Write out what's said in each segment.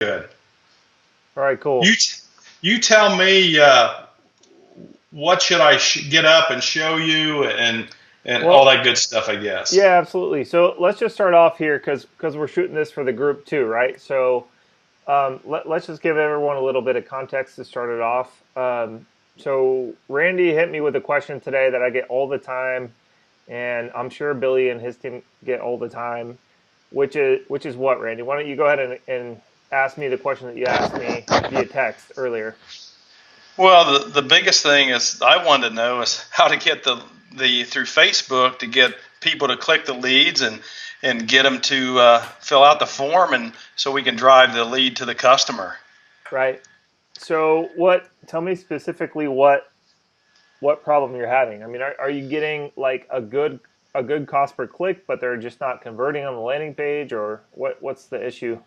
Good. All right, cool. You you tell me what should I get up and show you and all Well, that good stuff, I guess. yeah, absolutely. So let's just start off here because we're shooting this for the group too, right? So let's just give everyone a little bit of context to start it off. So Randy hit me with a question today that I get all the time, and I'm sure Billy and his team get all the time, which is what, Randy? Why don't you go ahead and ask me the question that you asked me via text earlier? Well, the biggest thing is I wanted to know is how to get the through Facebook to get people to click the leads and get them to fill out the form, and so we can drive the lead to the customer. Right. So what? Tell me specifically what problem you're having. I mean, are you getting like a good cost per click, but they're just not converting on the landing page, or what's the issue?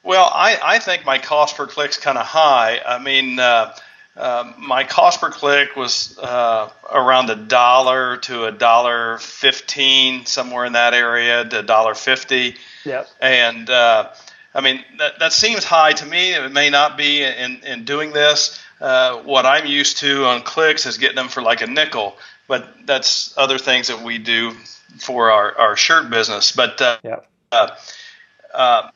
Well, I think my cost per click's kind of high. I mean, my cost per click was around $1 to $1.15, somewhere in that area, to $1.50. Yep. And I mean, that seems high to me. It may not be in doing this. What I'm used to on clicks is getting them for like a nickel, but that's other things that we do for our shirt business. But Yep. uh, uh,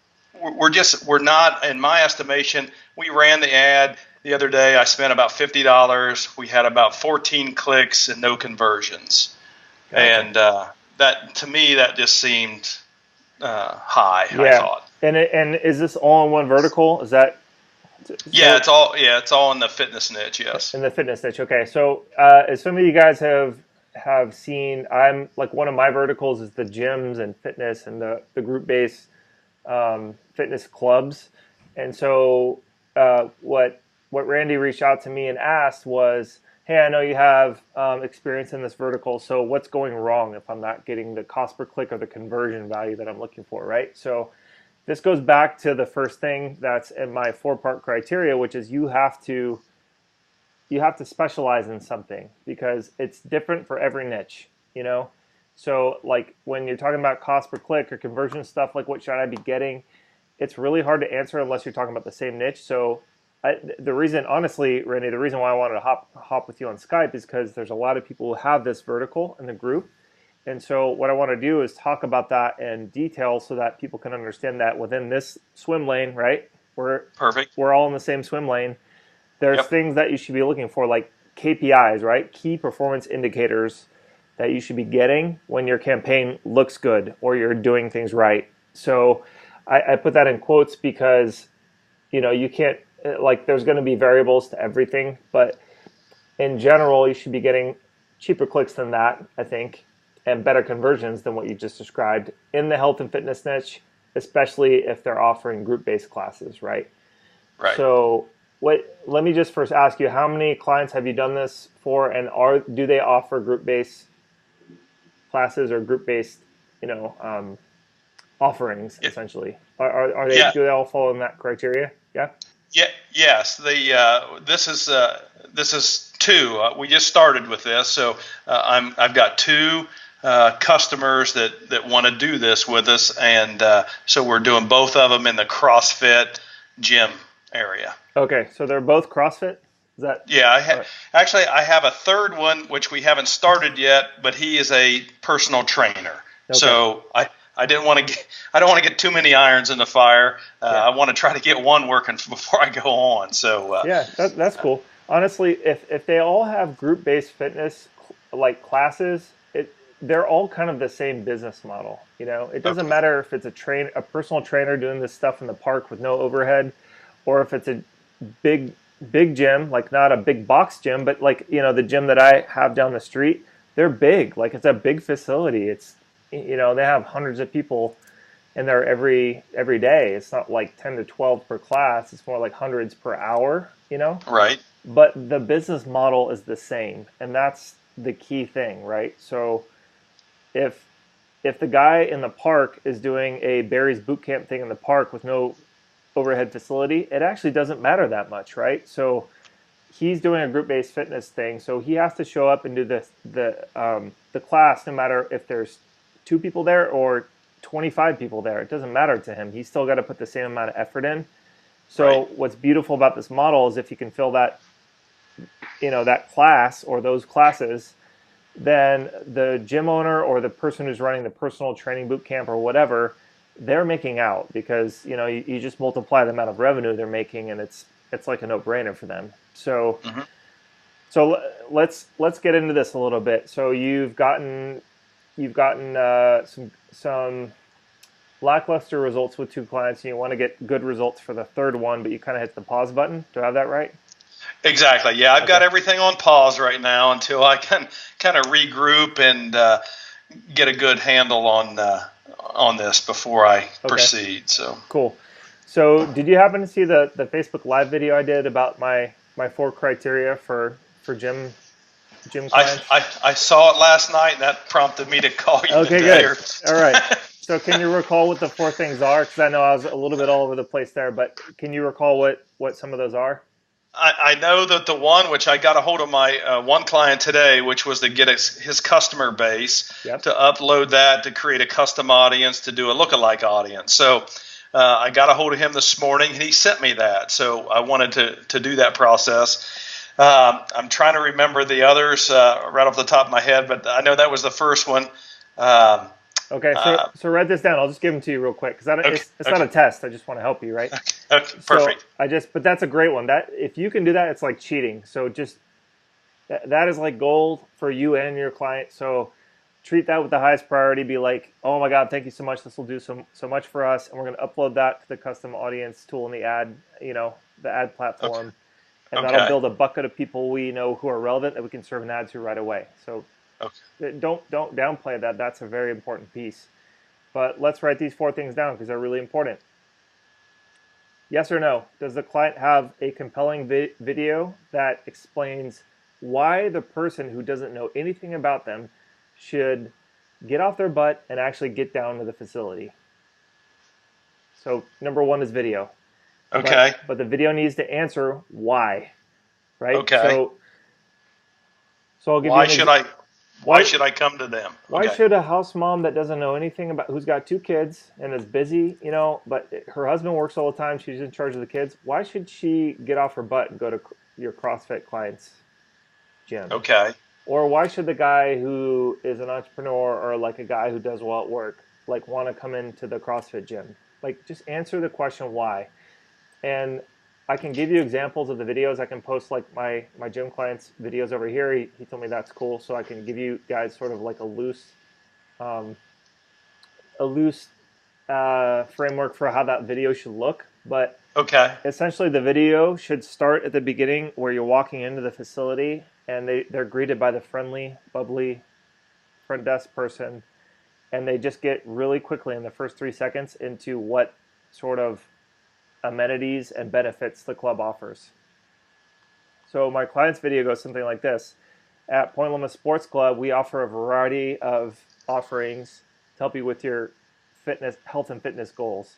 we're not, in my estimation. We ran the ad the other day. I spent about $50. We had about 14 clicks and no conversions. Gotcha. And that, to me, that just seemed high, I Yeah. thought. And is this all in one vertical? Is that Yeah, so? it's all in the fitness niche. Yes. In the fitness niche. Okay. So as some of you guys have seen, I'm like one of my verticals is the gyms and fitness and the group based fitness clubs. And so what Randy reached out to me and asked was, "Hey, I know you have experience in this vertical. So what's going wrong if I'm not getting the cost per click or the conversion value that I'm looking for?" Right. So this goes back to the first thing that's in my 4-part criteria, which is you have to specialize in something because it's different for every niche. You know, so like when you're talking about cost per click or conversion stuff, like what should I be getting? It's really hard to answer unless you're talking about the same niche. So the reason, honestly, Randy, the reason why I wanted to hop with you on Skype is because there's a lot of people who have this vertical in the group, and so what I want to do is talk about that in detail so that people can understand that within this swim lane, right? We're Perfect. we're all in the same swim lane. There's Yep. things that you should be looking for, like KPIs, right? Key performance indicators that you should be getting when your campaign looks good or you're doing things right. So I put that in quotes because you can't, like, there's going to be variables to everything, but in general you should be getting cheaper clicks than that, I think, and better conversions than what you just described in the health and fitness niche, especially if they're offering group-based classes, right? Right. So let me just first ask you, how many clients have you done this for, and do they offer group-based classes or group-based you know um, offerings Yeah. essentially? Are they, Yeah. do they all follow in that criteria? Yeah. Yeah. Yes. This is two. We just started with this, so I've got two customers that want to do this with us, and so we're doing both of them in the CrossFit gym area. Okay, so they're both CrossFit. Is that Yeah, all right? actually I have a third one which we haven't started yet, but he is a personal trainer. Okay. So I don't want to get too many irons in the fire. Yeah. I want to try to get one working before I go on. So Yeah, that's cool. Honestly, if they all have group-based fitness like classes, they're all kind of the same business model. It doesn't okay, matter if it's a personal trainer doing this stuff in the park with no overhead, or if it's a big big gym, like not a big box gym, but like the gym that I have down the street. They're big, like it's a big facility. They have hundreds of people in there every day. It's not like 10 to 12 per class. It's more like hundreds per hour. right, But the business model is the same, and that's the key thing, right? So if if the guy in the park is doing a Barry's boot camp thing in the park with no overhead facility, it actually doesn't matter that much, right? So he's doing a group-based fitness thing, so he has to show up and do the class, no matter if there's 2 people there or 25 people there. It doesn't matter to him. He's still got to put the same amount of effort in. So what's beautiful about this model is if you can fill that, that class or those classes, then the gym owner or the person who's running the personal training boot camp or whatever, they're making out because you just multiply the amount of revenue they're making, and it's like a no-brainer for them. So so let's get into this a little bit. So you've gotten some lackluster results with 2 clients, and you want to get good results for the 3rd one, but you kind of hit the pause button. Do I have that right? Exactly. Yeah, I've got everything on pause right now until I can kind of regroup and get a good handle on this before I proceed. So cool. So did you happen to see the Facebook Live video I did about my 4 criteria for gym clients? I saw it last night, and that prompted me to call you. Okay, good. All right. So can you recall what the 4 things are? Because I know I was a little bit all over the place there, but can you recall what some of those are? I know that the one which I got a hold of my one client today, which was to get his customer base, to upload that, to create a custom audience, to do a lookalike audience. So I got a hold of him this morning, and he sent me that. So I wanted to do that process. I'm trying to remember the others right off the top of my head, but I know that was the first one. Okay, so write this down. I'll just give them to you real quick because it's not a test. I just want to help you, right? Okay, perfect. So but that's a great one. That if you can do that, it's like cheating. So just that is like gold for you and your client. So treat that with the highest priority. Be like, oh my God, thank you so much. This will do so much for us, and we're going to upload that to the custom audience tool in the ad, the ad platform, and that'll build a bucket of people we know who are relevant that we can serve an ad to right away. So. Don't downplay that. That's a very important piece. But let's write these 4 things down because they're really important. Yes or no? Does the client have a compelling video that explains why the person who doesn't know anything about them should get off their butt and actually get down to the facility? So number 1 is video. Okay. But the video needs to answer why, right? Okay. So I'll give Why should I come to them? Why should a house mom that doesn't know anything about, who's got 2 kids and is busy, but her husband works all the time, she's in charge of the kids, why should she get off her butt and go to your CrossFit client's gym? Okay. Or why should the guy who is an entrepreneur or like a guy who does well at work want to come into the CrossFit gym? Just answer the question why. And I can give you examples of the videos. I can post my gym clients' videos over here. He told me that's cool, so I can give you guys sort of like a loose framework for how that video should look. But essentially, the video should start at the beginning where you're walking into the facility, and they're greeted by the friendly, bubbly front desk person, and they just get really quickly in the first 3 seconds into what sort of amenities and benefits the club offers. So my client's video goes something like this. At Point Loma Sports Club, we offer a variety of offerings to help you with your health and fitness goals.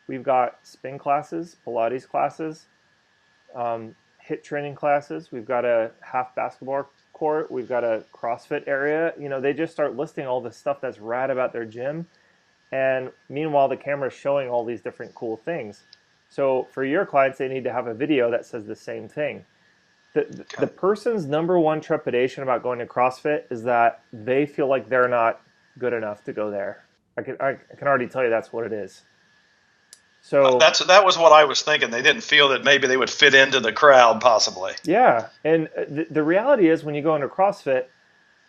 We've got spin classes, Pilates classes, HIIT training classes. We've got a half basketball court. We've got a CrossFit area. They just start listing all the stuff that's rad about their gym. And meanwhile, the camera's showing all these different cool things. So for your clients, they need to have a video that says the same thing. The person's number 1 trepidation about going to CrossFit is that they feel like they're not good enough to go there. I can already tell you that's what it is. So that was what I was thinking. They didn't feel that maybe they would fit into the crowd, possibly. Yeah, and the reality is when you go into CrossFit,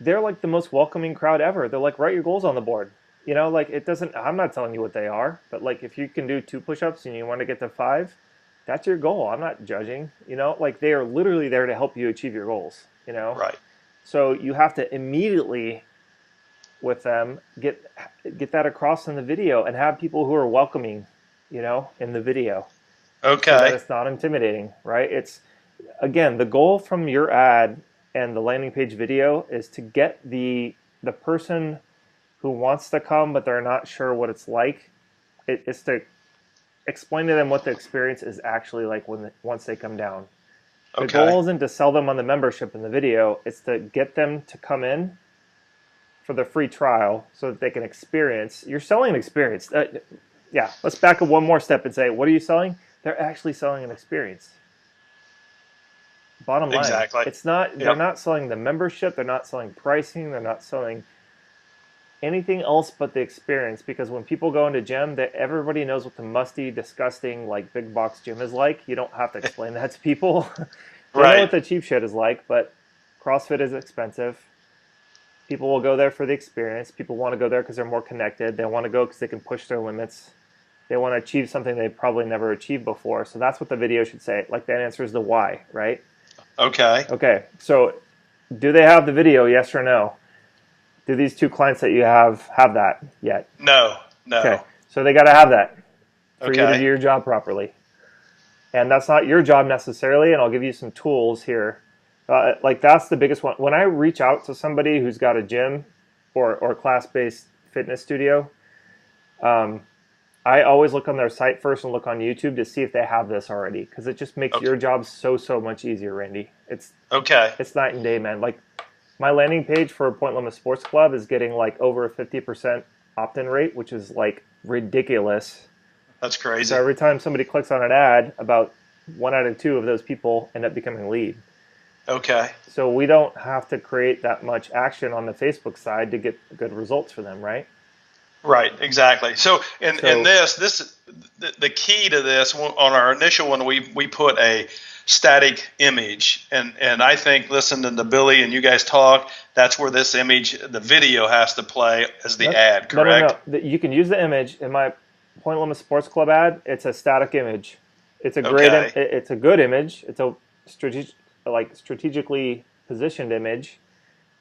they're like the most welcoming crowd ever. They're like, write your goals on the board. It doesn't, I'm not telling you what they are, but if you can do 2 push-ups and you want to get to 5, that's your goal. I'm not judging, they are literally there to help you achieve your goals, Right. So you have to immediately with them get that across in the video and have people who are welcoming, in the video. Okay. So that it's not intimidating, right? It's, again, the goal from your ad and the landing page video is to get the person who wants to come but they're not sure what it's like. It's to explain to them what the experience is actually like once they come down. The goal isn't to sell them on the membership in the video. It's to get them to come in for the free trial so that they can experience. You're selling an experience. Let's back up one more step and say, what are you selling? they're actually selling an experience. Bottom line, Exactly. it's not. They're not selling the membership. They're not selling pricing. They're not selling anything else but the experience. Because when people go into gym, that everybody knows what the musty, disgusting, like big box gym is like. You don't have to explain that to people. They know what the cheap shit is like. But CrossFit is expensive. People will go there for the experience. People want to go there because they're more connected. They want to go because they can push their limits. They want to achieve something they probably never achieved before. So that's what the video should say. Like that answers the why, right? Okay. Okay. So do they have the video? Yes or no? Do these two clients that you have that yet? No. Okay. So they got to have that for you to Okay. do your job properly. And that's not your job necessarily. And I'll give you some tools here. Like that's the biggest one. When I reach out to somebody who's got a gym or class-based fitness studio, I always look on their site first and look on YouTube to see if they have this already, because it just makes your job so much easier, Randy. It's night and day, man. Like my landing page for Point Loma Sports Club is getting like over a 50% opt-in rate, which is like ridiculous. That's crazy. So every time somebody clicks on an ad, about 1 out of 2 of those people end up becoming a lead. Okay. So we don't have to create that much action on the Facebook side to get good results for them, right? Right, exactly. So in this the key to this on our initial one, we put a static image, and I think listening to Billy and you guys talk, that's where this image, the video has to play as the ad, correct? No. You can use the image in my Point Loma Sports Club ad. It's a static image. It's a great. It's a good image. It's a strategically positioned image.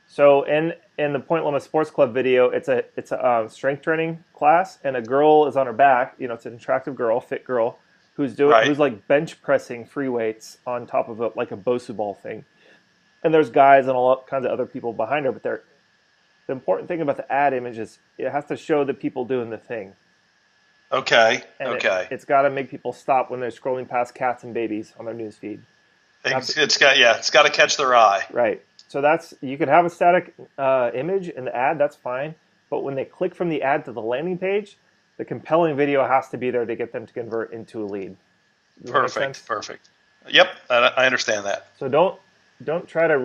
So in the Point Loma Sports Club video, it's a strength training class, and a girl is on her back. You know, it's an attractive girl, fit girl, who's like bench pressing free weights on top of like a Bosu ball thing. And there's guys and all kinds of other people behind her. But the important thing about the ad image is it has to show the people doing the thing. Okay. And it's got to make people stop when they're scrolling past cats and babies on their news feed. It's got to catch their eye. Right. So you could have a static image in the ad, that's fine. But when they click from the ad to the landing page, the compelling video has to be there to get them to convert into a lead. Perfect. Yep, I understand that. So don't try to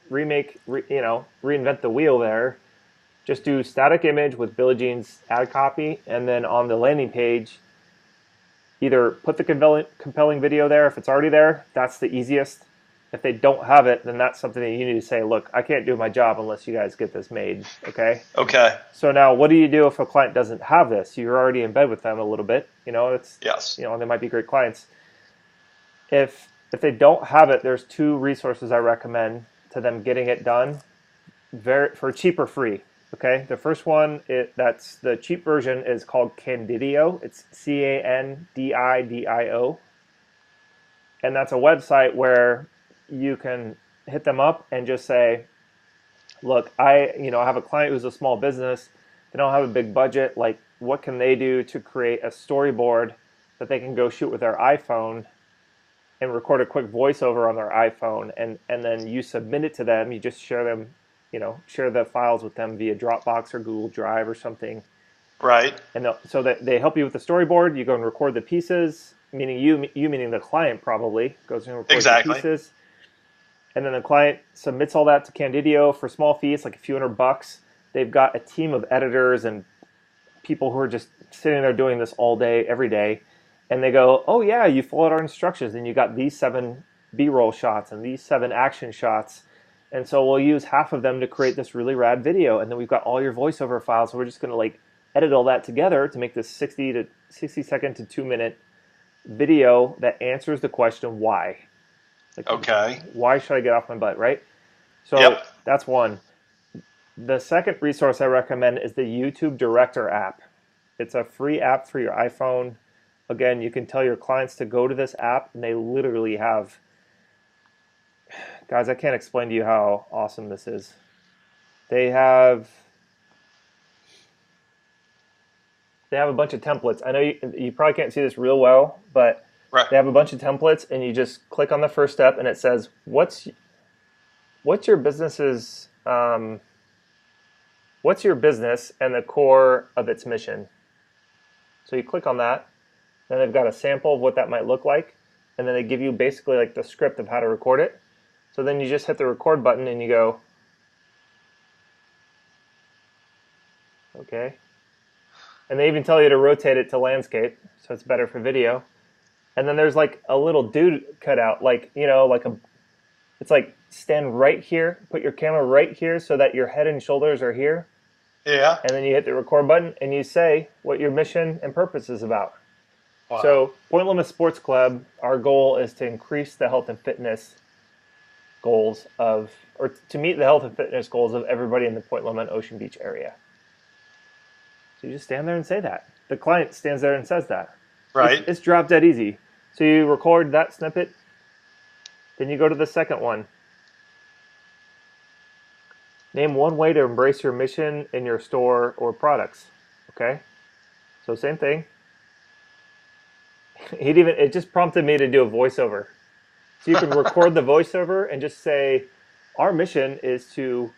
reinvent the wheel there. Just do static image with Billie Jean's ad copy, and then on the landing page, either put the compelling video there if it's already there. That's the easiest. If they don't have it, then that's something that you need to say, look, I can't do my job unless you guys get this made, okay? Okay. So now what do you do if a client doesn't have this? You're already in bed with them a little bit. Yes. They might be great clients. If they don't have it, there's 2 resources I recommend to them getting it done for cheap or free, okay? The first one, that's the cheap version, is called Candidio. It's Candidio. And that's a website where you can hit them up and just say, look, I have a client who's a small business. They don't have a big budget. Like, what can they do to create a storyboard that they can go shoot with their iPhone and record a quick voiceover on their iPhone, and then you submit it to them. You just share them, share the files with them via Dropbox or Google Drive or something. Right. And so that they help you with the storyboard. You go and record the pieces, meaning you meaning the client probably goes and records the pieces. And then the client submits all that to Candidio for small fees, like a few $100. They've got a team of editors and people who are just sitting there doing this all day, every day. And they go, oh yeah, you followed our instructions and you got these 7 B-roll shots and these 7 action shots. And so we'll use half of them to create this really rad video. And then we've got all your voiceover files. So we're just going to edit all that together to make this 60 second to 2 minute video that answers the question why. Okay. Why should I get off my butt, right? So That's one. The second resource I recommend is the YouTube Director app. It's a free app for your iPhone. Again, you can tell your clients to go to this app, and they literally have... Guys, I can't explain to you how awesome this is. They have a bunch of templates. I know you probably can't see this real well, but they have a bunch of templates, and you just click on the first step, and it says, "What's your business's what's your business and the core of its mission?" So you click on that, Then they've got a sample of what that might look like, and then they give you basically like the script of how to record it. So then you just hit the record button and you go, okay. And they even tell you to rotate it to landscape, so it's better for video. And then there's like a little dude cut out, like, you know, it's like stand right here, put your camera right here so that your head and shoulders are here. Yeah. And then you hit the record button and you say what your mission and purpose is about. Wow. So Point Loma Sports Club, our goal is to increase the health and fitness goals of, or to meet the health and fitness goals of everybody in the Point Loma and Ocean Beach area. So you just stand there and say that. The client stands there and says that. Right. It's drop dead easy. So you record that snippet, then you go to the second one. Name one way to embrace your mission in your store or products. Okay? So same thing. It just prompted me to do a voiceover. So you can record the voiceover and just say, our mission is to,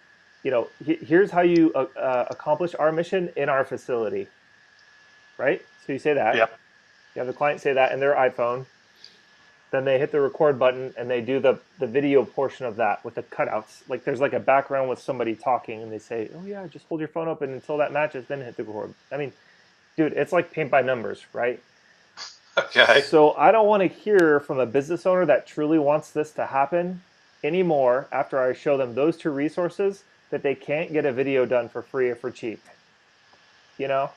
you know, here's how you accomplish our mission in our facility. Right? So you say that. Yep. You have the client say that in their iPhone. Then they hit the record button and they do the video portion of that with the cutouts. Like there's like a background with somebody talking and they say, oh yeah, just hold your phone open until that matches, then hit the record. I mean, dude, it's like paint by numbers, right? Okay. So I don't want to hear from a business owner that truly wants this to happen anymore after I show them those two resources that they can't get a video done for free or for cheap. You know?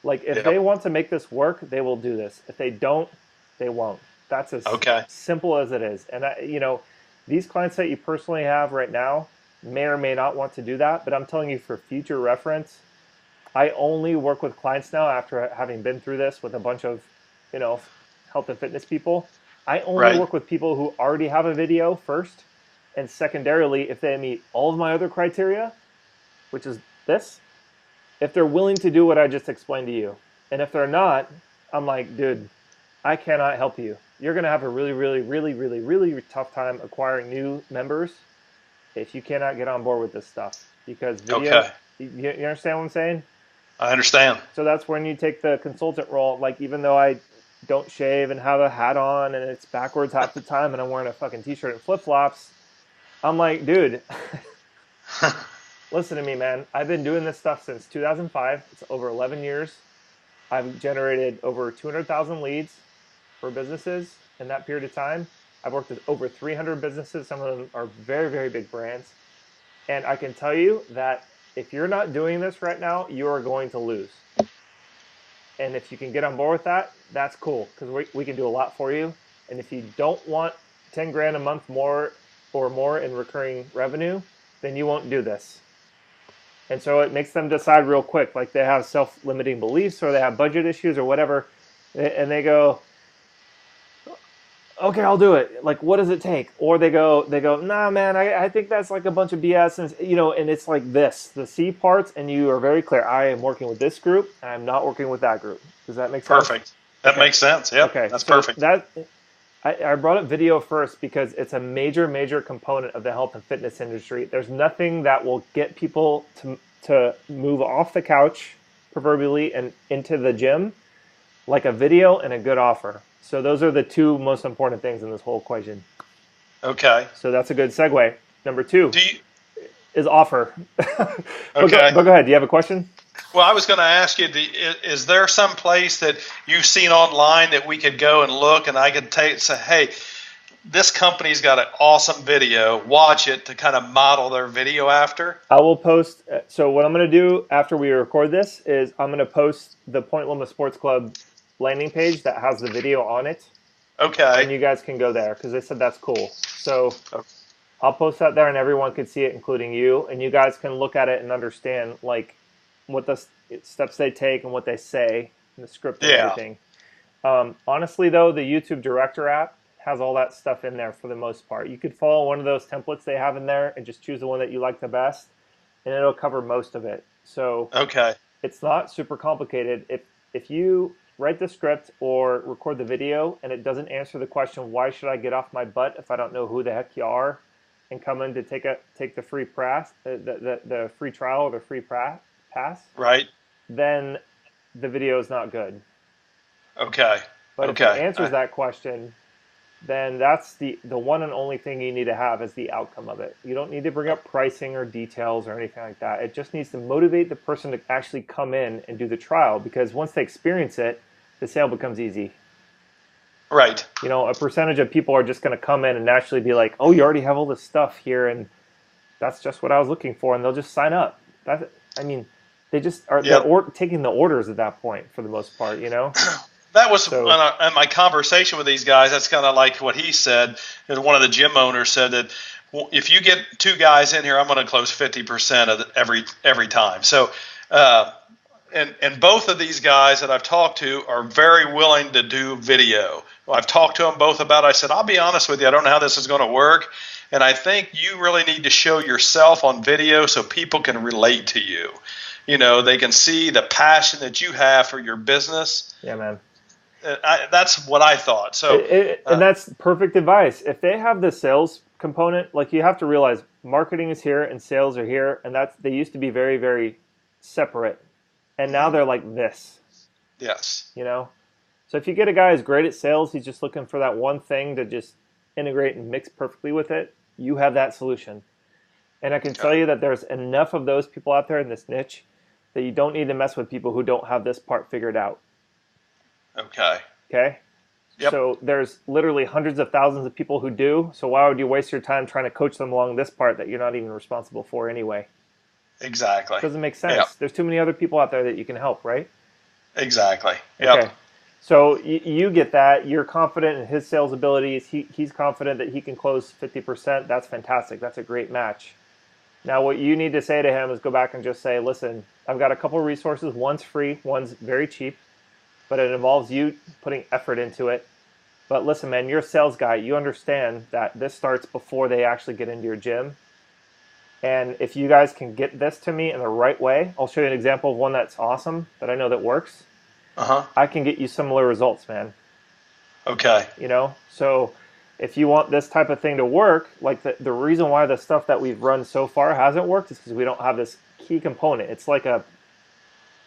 Like if they want to make this work, they will do this. If they don't, they won't. That's as simple as it is. And you know, these clients that you personally have right now may or may not want to do that, but I'm telling you for future reference, I only work with clients now after having been through this with a bunch of, you know, health and fitness people. I only work with people who already have a video first, and secondarily, if they meet all of my other criteria, which is this, if they're willing to do what I just explained to you. And if they're not, I'm like, dude, I cannot help you. You're going to have a really, really, really, really, really tough time acquiring new members if you cannot get on board with this stuff. Because video, you understand what I'm saying? I understand. So that's when you take the consultant role. Like, even though I don't shave and have a hat on and it's backwards half the time and I'm wearing a fucking t-shirt and flip-flops, I'm like, dude, listen to me, man. I've been doing this stuff since 2005. It's over 11 years. I've generated over 200,000 leads for businesses in that period of time. I've worked with over 300 businesses. Some of them are very, very big brands. And I can tell you that if you're not doing this right now, you are going to lose. And if you can get on board with that, that's cool, because we can do a lot for you. And if you don't want 10 grand a month more or more in recurring revenue, then you won't do this. And so it makes them decide real quick, like they have self-limiting beliefs or they have budget issues or whatever, and they go, okay, I'll do it. Like, what does it take? Or they go, nah, man, I think that's like a bunch of BS, and you know, and it's like this, the C parts, and you are very clear. I am working with this group, and I'm not working with that group. Does that make sense? Perfect. That makes sense. Yep. Okay, that's perfect. I brought up video first because it's a major, major component of the health and fitness industry. There's nothing that will get people to move off the couch, proverbially, and into the gym like a video and a good offer. So those are the two most important things in this whole equation. Okay. So that's a good segue. Number two is offer. Okay. But go ahead. Do you have a question? Well, I was going to ask you, is there some place that you've seen online that we could go and look and I could say, hey, this company's got an awesome video, watch it, to kind of model their video after? I will post. So what I'm going to do after we record this is I'm going to post the Point Loma Sports Club landing page that has the video on it. Okay. And you guys can go there because they said that's cool. So I'll post that there and everyone can see it, including you. And you guys can look at it and understand like what the steps they take and what they say in the script and everything. Honestly, though, the YouTube Director app has all that stuff in there for the most part. You could follow one of those templates they have in there and just choose the one that you like the best, and it'll cover most of it. So it's not super complicated. If you write the script or record the video and it doesn't answer the question, why should I get off my butt if I don't know who the heck you are, and come in to take the free the free trial or the free pass, right? Then the video is not good. Okay. But if it answers that question, then that's the one and only thing you need to have is the outcome of it. You don't need to bring up pricing or details or anything like that. It just needs to motivate the person to actually come in and do the trial, because once they experience it, the sale becomes easy. Right. You know, a percentage of people are just going to come in and naturally be like, oh, you already have all this stuff here, and that's just what I was looking for, and they'll just sign up. They just are taking the orders at that point for the most part, you know? That was in my conversation with these guys. That's kind of like what he said. One of the gym owners said that if you get 2 guys in here, I'm going to close 50% of every time. So, and both of these guys that I've talked to are very willing to do video. I've talked to them both about it. I said, I'll be honest with you, I don't know how this is going to work. And I think you really need to show yourself on video so people can relate to you. You know, they can see the passion that you have for your business. Yeah, man. That's what I thought. So, and that's perfect advice. If they have the sales component, like, you have to realize marketing is here and sales are here, and they used to be very, very separate, and now they're like this. Yes. You know, so if you get a guy who's great at sales, he's just looking for that one thing to just integrate and mix perfectly with it. You have that solution, and I can tell you that there's enough of those people out there in this niche that you don't need to mess with people who don't have this part figured out. Okay. Okay. Yep. So there's literally hundreds of thousands of people who do. So why would you waste your time trying to coach them along this part that you're not even responsible for anyway? Exactly. It doesn't make sense. Yep. There's too many other people out there that you can help, right? Exactly. Yep. Okay. So you get that. You're confident in his sales abilities. He's confident that he can close 50%. That's fantastic. That's a great match. Now what you need to say to him is go back and just say, listen, I've got a couple of resources. One's free. One's very cheap. But it involves you putting effort into it. But listen, man, you're a sales guy. You understand that this starts before they actually get into your gym. And if you guys can get this to me in the right way, I'll show you an example of one that's awesome that I know that works. I can get you similar results, man. Okay. You know, so if you want this type of thing to work, like the reason why the stuff that we've run so far hasn't worked is because we don't have this key component.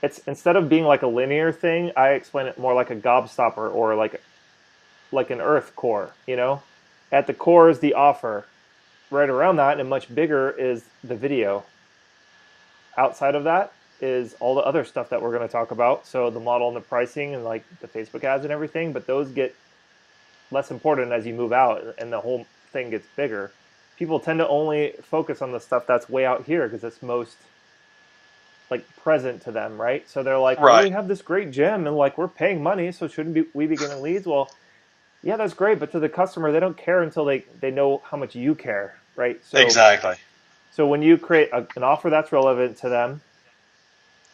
It's instead of being like a linear thing, I explain it more like a gobstopper or like an earth core, you know? At the core is the offer. Right around that and much bigger is the video. Outside of that is all the other stuff that we're going to talk about. So the model and the pricing and like the Facebook ads and everything, but those get less important as you move out and the whole thing gets bigger. People tend to only focus on the stuff that's way out here because it's most like present to them, right? So they're like, well, we have this great gym and like we're paying money, so shouldn't we be getting leads? Well, yeah, that's great, but to the customer, they don't care until they know how much you care, right? So, exactly. So when you create an offer that's relevant to them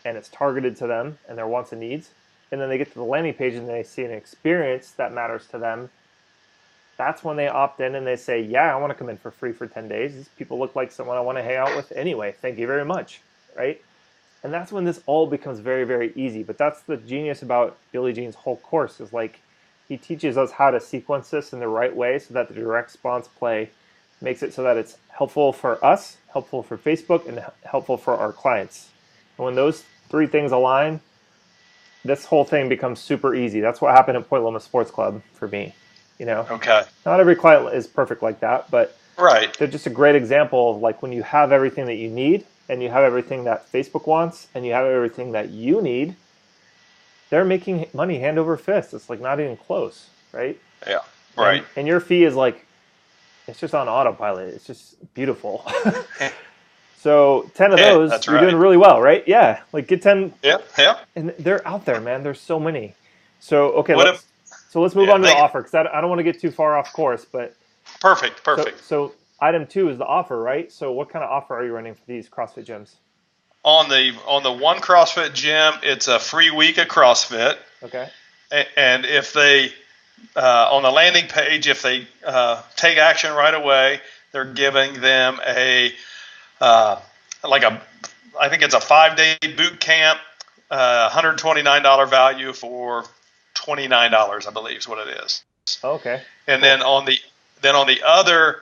and it's targeted to them and their wants and needs, and then they get to the landing page and they see an experience that matters to them, that's when they opt in and they say, yeah, I want to come in for free for 10 days. These people look like someone I want to hang out with anyway. Thank you very much, right? And that's when this all becomes very, very easy. But that's the genius about Billy Jean's whole course is like he teaches us how to sequence this in the right way so that the direct response play makes it so that it's helpful for us, helpful for Facebook, and helpful for our clients. And when those 3 things align, this whole thing becomes super easy. That's what happened at Point Loma Sports Club for me. You know, not every client is perfect like that, but they're just a great example of like when you have everything that you need and you have everything that Facebook wants and you have everything that you need, they're making money hand over fist. It's like not even close, right? Yeah, right. And your fee is like, it's just on autopilot. It's just beautiful. So 10 of those, you're doing really well, right? Yeah, like get 10. Yeah. And they're out there, man. There's so many. So, okay, let's move on to the offer because I don't want to get too far off course. But Perfect. So item 2 is the offer, right? So what kind of offer are you running for these CrossFit gyms? On the one CrossFit gym, it's a free week of CrossFit. Okay. And if they on the landing page, if they take action right away, they're giving them I think it's a 5-day boot camp, $129 value for $29, I believe is what it is. Okay. And then on the other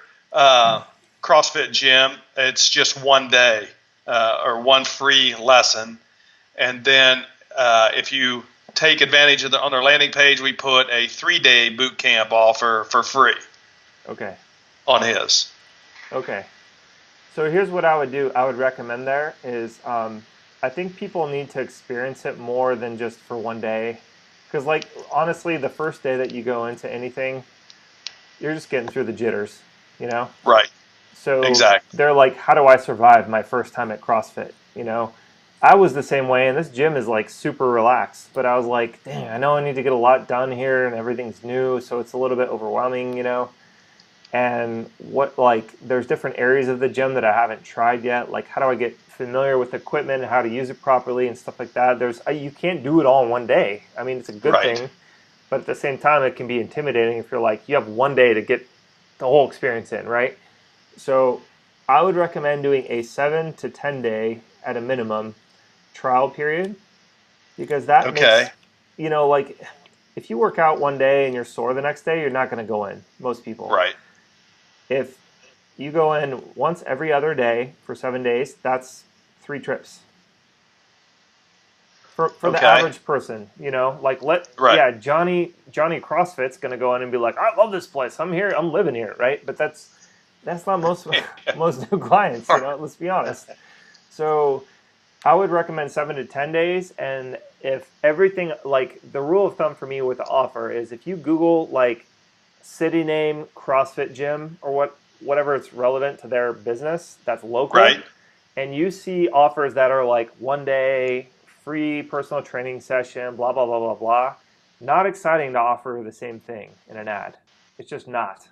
CrossFit gym, it's just 1 day or one free lesson. And then if you take advantage of on their landing page, we put a 3-day boot camp offer for free. Okay. On his. Okay. So here's what I would do. I would recommend there is I think people need to experience it more than just for one day. Because, like, honestly, the first day that you go into anything, you're just getting through the jitters, you know? Right. So Exactly. they're like, how do I survive my first time at CrossFit, you know? I was the same way, and this gym is, like, super relaxed. But I was like, dang, I know I need to get a lot done here, and everything's new, so it's a little bit overwhelming, you know? And there's different areas of the gym that I haven't tried yet. Like, how do I get familiar with equipment, how to use it properly, and stuff like that. You can't do it all in one day. I mean, it's a good thing, but at the same time, it can be intimidating if you're like, you have one day to get the whole experience in, right? So I would recommend doing a 7 to 10 day at a minimum trial period, because that makes, you know, like, if you work out one day and you're sore the next day, you're not going to go in, most people. Right. If you go in once every other day for 7 days, that's 3 trips. For the average person, you know, like Johnny CrossFit's going to go in and be like, I love this place. I'm here. I'm living here, right? But that's not most new clients, you know, let's be honest. So I would recommend 7 to 10 days. And if everything, like, the rule of thumb for me with the offer is if you Google, like, city name CrossFit gym or whatever it's relevant to their business that's local, right, and you see offers that are like 1 day free personal training session, blah blah blah blah blah, not exciting to offer the same thing in an ad. It's just not,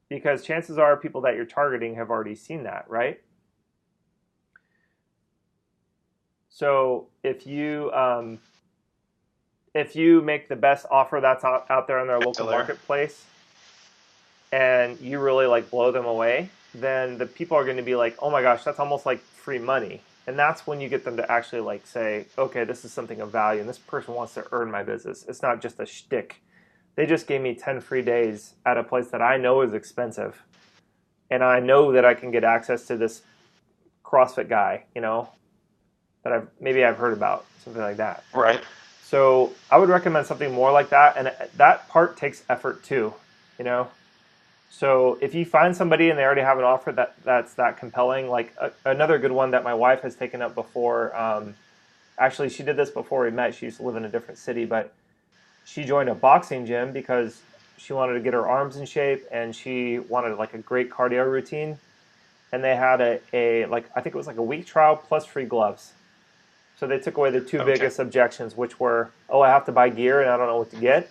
because chances are people that you're targeting have already seen that, right? So if you make the best offer that's out there in their local marketplace, and you really like blow them away, then the people are going to be like, oh my gosh, that's almost like free money. And that's when you get them to actually like say, okay, this is something of value, and this person wants to earn my business. It's not just a shtick. They just gave me 10 free days at a place that I know is expensive, and I know that I can get access to this CrossFit guy, you know, that I've heard about, something like that. Right. So I would recommend something more like that, and that part takes effort too, you know. So if you find somebody and they already have an offer that's that compelling, like another good one that my wife has taken up before, actually she did this before we met. She used to live in a different city, but she joined a boxing gym because she wanted to get her arms in shape, and she wanted like a great cardio routine. And they had a like, I think it was like a week trial plus free gloves. So they took away the two biggest objections, which were, oh, I have to buy gear and I don't know what to get,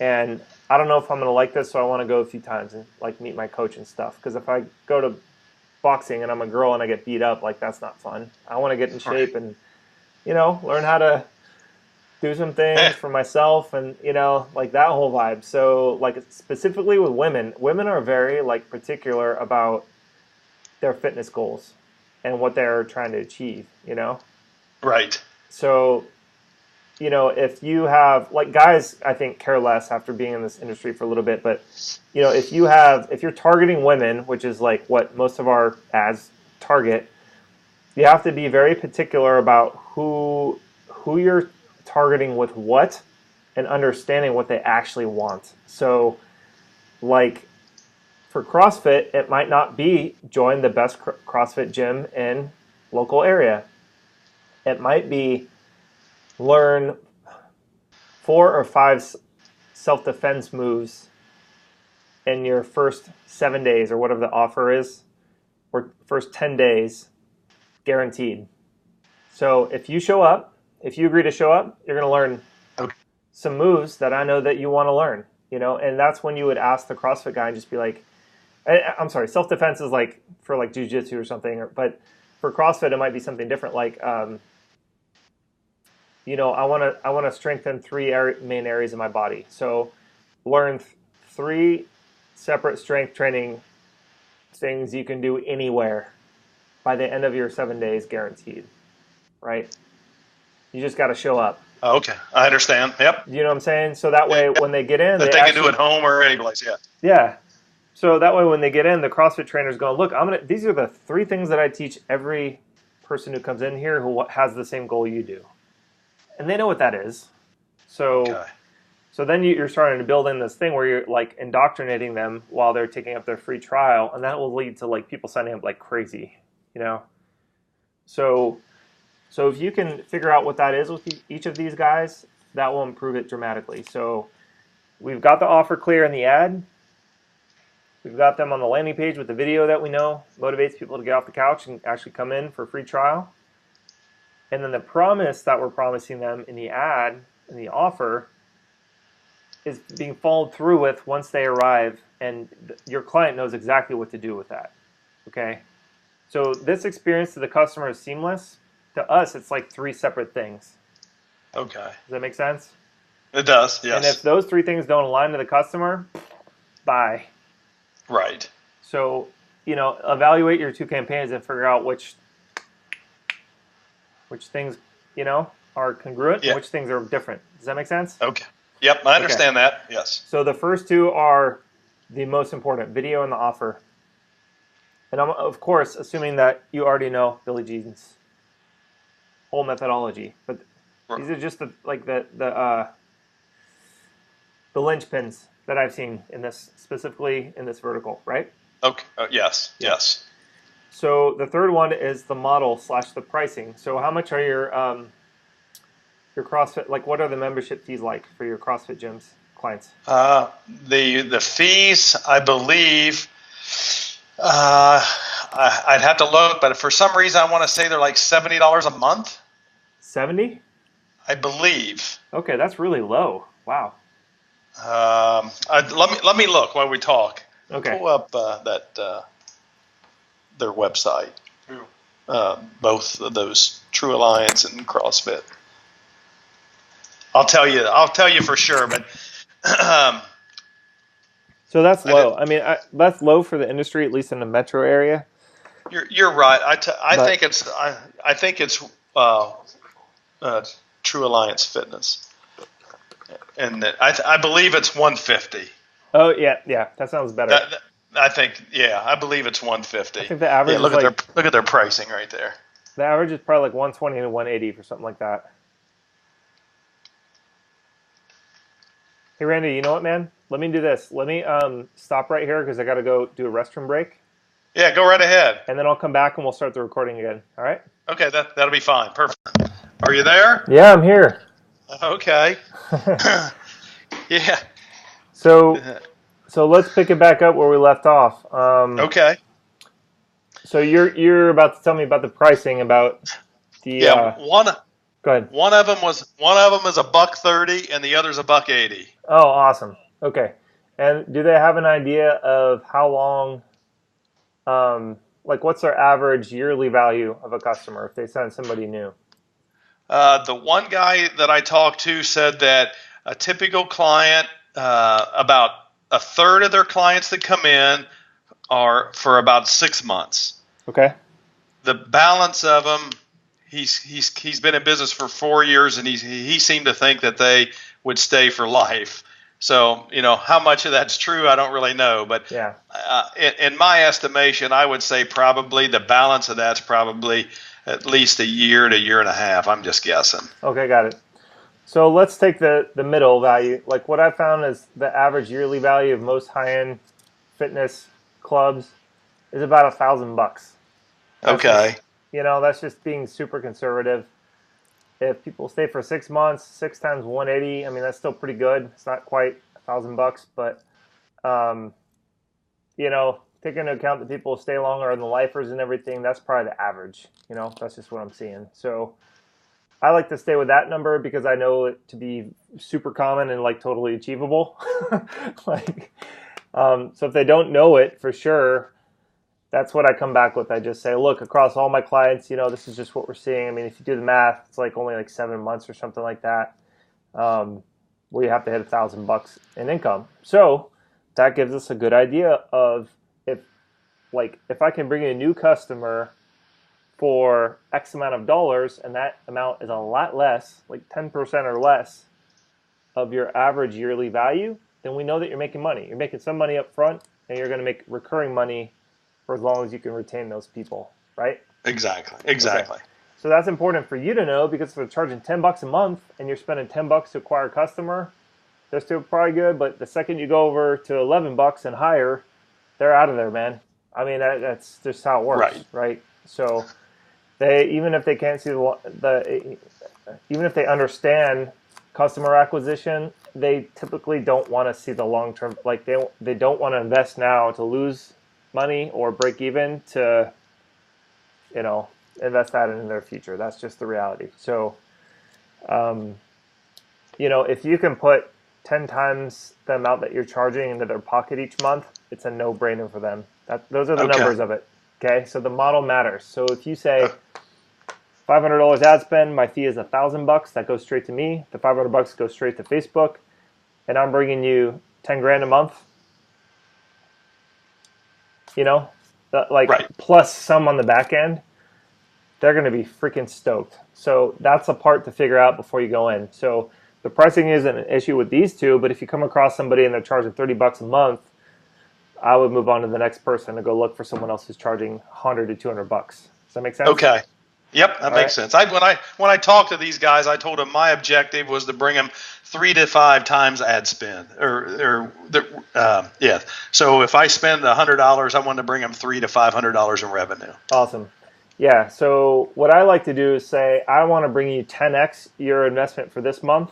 and I don't know if I'm going to like this, so I want to go a few times and like meet my coach and stuff. Because if I go to boxing and I'm a girl and I get beat up, like, that's not fun. I want to get in shape and, you know, learn how to do some things for myself, and, you know, like that whole vibe. So like specifically with women are very like particular about their fitness goals and what they're trying to achieve, you know? Right. So, you know, if you have, like, guys, I think care less after being in this industry for a little bit, but, you know, if you're targeting women, which is like what most of our ads target, you have to be very particular about who you're targeting with what, and understanding what they actually want. So, like, for CrossFit, it might not be join the best CrossFit gym in local area. It might be learn 4 or 5 self-defense moves in your first 7 days, or whatever the offer is, or first 10 days, guaranteed. So if you agree to show up, you're going to learn some moves that I know that you want to learn, you know, and that's when you would ask the CrossFit guy and just be like, I'm sorry, self-defense is like for like jiu-jitsu or something, but for CrossFit, it might be something different. Like, you know, I want to strengthen 3 main areas of my body. So learn 3 separate strength training things you can do anywhere by the end of your 7 days, guaranteed, right? You just got to show up. Okay, I understand. Yep. You know what I'm saying? So that way, when they get in, they can do it at home or any place. Yeah. Yeah. So that way, when they get in, the CrossFit trainer's going, look, these are the 3 things that I teach every person who comes in here who has the same goal you do. and they know what that is. So, Okay. so then you're starting to build in this thing where you're like indoctrinating them while they're taking up their free trial, and that will lead to like people signing up like crazy, you know. So, so if you can figure out what that is with each of these guys, that will improve it dramatically. So we've got the offer clear in the ad. We've got them on the landing page with the video that we know motivates people to get off the couch and actually come in for a free trial. And then the promise that we're promising them in the ad, in the offer, is being followed through with once they arrive, and your client knows exactly what to do with that. Okay? So this experience to the customer is seamless. To us, it's like three separate things. Okay. Does that make sense? It does. Yes. And if those three things don't align to the customer, bye. Right. So, evaluate your two campaigns and figure out which things, are congruent and which things are different. Does that make sense? Okay. Yep, I understand that. Yes. So the first two are the most important, video and the offer. And I'm, of course, assuming that you already know Billy Jean's whole methodology. But these are just the linchpins that I've seen in this, specifically in this vertical, right? Okay. Yes. Yes. So the third one is the model / the pricing. So how much are your CrossFit, like what are the membership fees like for your CrossFit gyms clients? The fees, I believe, I'd have to look, but for some reason I want to say they're like $70 a month. 70? I believe. Okay, that's really low. Wow. Let me look while we talk. Okay. Pull up their website. Both of those, True Alliance and CrossFit. I'll tell you for sure, but so that's low. I mean, that's low for the industry, at least in the metro area. You're right. I think it's True Alliance Fitness, and I believe it's 150. Oh yeah, that sounds better. I believe it's 150. I think the average. Yeah, look at their pricing right there. The average is probably like 120 to 180 for something like that. Hey Randy, you know what, man? Let me do this. Let me stop right here because I got to go do a restroom break. Yeah, go right ahead. And then I'll come back and we'll start the recording again. All right? Okay, that'll be fine. Perfect. Are you there? Yeah, I'm here. Okay. Yeah. So let's pick it back up where we left off. Okay. So you're about to tell me about the pricing about the Go ahead. One of them is $130 and the other's $180. Oh, awesome. Okay. And do they have an idea of how long, like what's their average yearly value of a customer if they send somebody new? The one guy that I talked to said that a typical client, about a third of their clients that come in are for about 6 months. Okay. The balance of them, he's been in business for 4 years, and he seemed to think that they would stay for life. So, how much of that's true, I don't really know. But yeah. In my estimation, I would say probably the balance of that's probably at least a year to year and a half. I'm just guessing. Okay, got it. So let's take the middle value. Like what I found is the average yearly value of most high-end fitness clubs is about $1,000. Okay. That's just being super conservative. If people stay for 6 months, 6 times 180, I mean, that's still pretty good. It's not quite $1,000, but, taking into account that people stay longer and the lifers and everything, that's probably the average. That's just what I'm seeing. So I like to stay with that number because I know it to be super common and like totally achievable. So if they don't know it for sure, that's what I come back with. I just say, look, across all my clients, this is just what we're seeing. I mean, if you do the math, it's like only like 7 months or something like that, where you have to hit $1,000 in income. So that gives us a good idea of if I can bring in a new customer for X amount of dollars, and that amount is a lot less, like 10% or less of your average yearly value, then we know that you're making money. You're making some money up front, and you're going to make recurring money for as long as you can retain those people, right? Exactly. Okay. So that's important for you to know, because if they're charging $10 a month and you're spending $10 to acquire a customer, they're still probably good. But the second you go over to $11 and higher, they're out of there, man. I mean, that's just how it works, right? So even if they can't see even if they understand customer acquisition, they typically don't want to see the long term. Like they don't want to invest now to lose money or break even to, invest that in their future. That's just the reality. So, if you can put 10 times the amount that you're charging into their pocket each month, it's a no-brainer for them. Those are the numbers of it. Okay, so the model matters. So if you say $500 ad spend, my fee is $1,000. That goes straight to me. The $500 goes straight to Facebook, and I'm bringing you 10 grand a month. Plus some on the back end. They're going to be freaking stoked. So that's a part to figure out before you go in. So the pricing isn't an issue with these two, but if you come across somebody and they're charging $30 a month, I would move on to the next person and go look for someone else who's charging $100 to $200. Does that make sense? Okay. Yep, that makes sense. When I talked to these guys, I told them my objective was to bring them 3 to 5 times ad spend, So if I spend $100, I want to bring them $300 to $500 in revenue. Awesome. Yeah. So what I like to do is say, I want to bring you 10x your investment for this month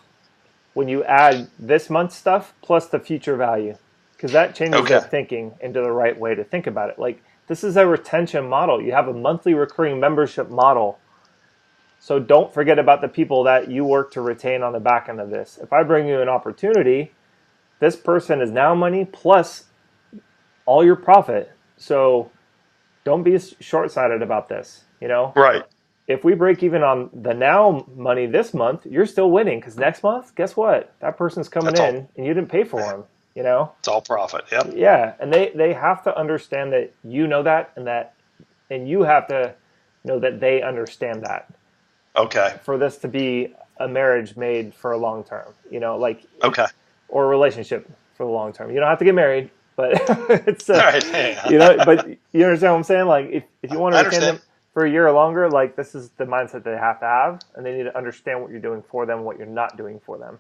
when you add this month's stuff plus the future value, because that changes their thinking into the right way to think about it. Like, this is a retention model. You have a monthly recurring membership model. So don't forget about the people that you work to retain on the back end of this. If I bring you an opportunity, this person is now money plus all your profit. So don't be short-sighted about this, Right. If we break even on the now money this month, you're still winning, because next month, guess what? That person's coming in and you didn't pay for them, It's all profit. Yep. Yeah, and they have to understand that you know that, and you have to know that they understand that. Okay. For this to be a marriage made for a long term, or a relationship for the long term. You don't have to get married, but it's right. But you understand what I'm saying? Like, if you want to retain them for a year or longer, like, this is the mindset they have to have, and they need to understand what you're doing for them, what you're not doing for them.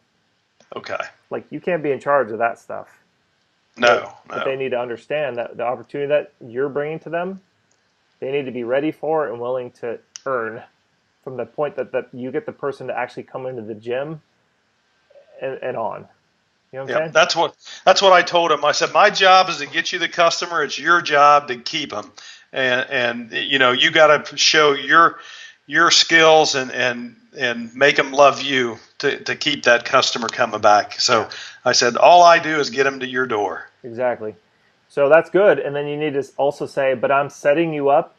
Okay. Like, you can't be in charge of that stuff. No. But they need to understand that the opportunity that you're bringing to them, they need to be ready for and willing to earn from the point that you get the person to actually come into the gym and on. You know what I'm saying? That's what I told him. I said, my job is to get you the customer. It's your job to keep them. And you got to show your skills and make them love you to keep that customer coming back. So I said, all I do is get them to your door. Exactly. So that's good. And then you need to also say, but I'm setting you up.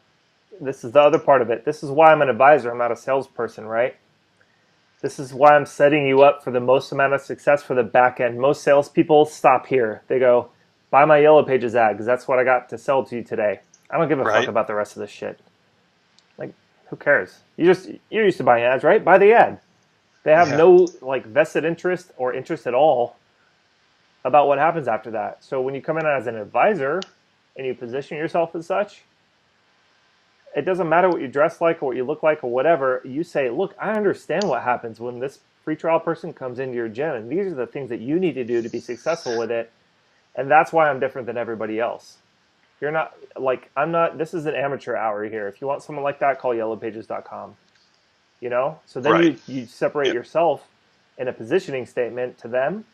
This is the other part of it. This is why I'm an advisor. I'm not a salesperson, right? This is why I'm setting you up for the most amount of success for the back end. Most salespeople stop here. They go, buy my Yellow Pages ad, because that's what I got to sell to you today. I don't give a fuck about the rest of this shit. Like, who cares? You're used to buying ads, right? Buy the ad. They have no vested interest or interest at all about what happens after that. So when you come in as an advisor and you position yourself as such, it doesn't matter what you dress like or what you look like or whatever. You say, look, I understand what happens when this free trial person comes into your gym, and these are the things that you need to do to be successful with it. And that's why I'm different than everybody else. You're not I'm not. This is an amateur hour here. If you want someone like that, call yellowpages.com. So then you separate yourself in a positioning statement to them,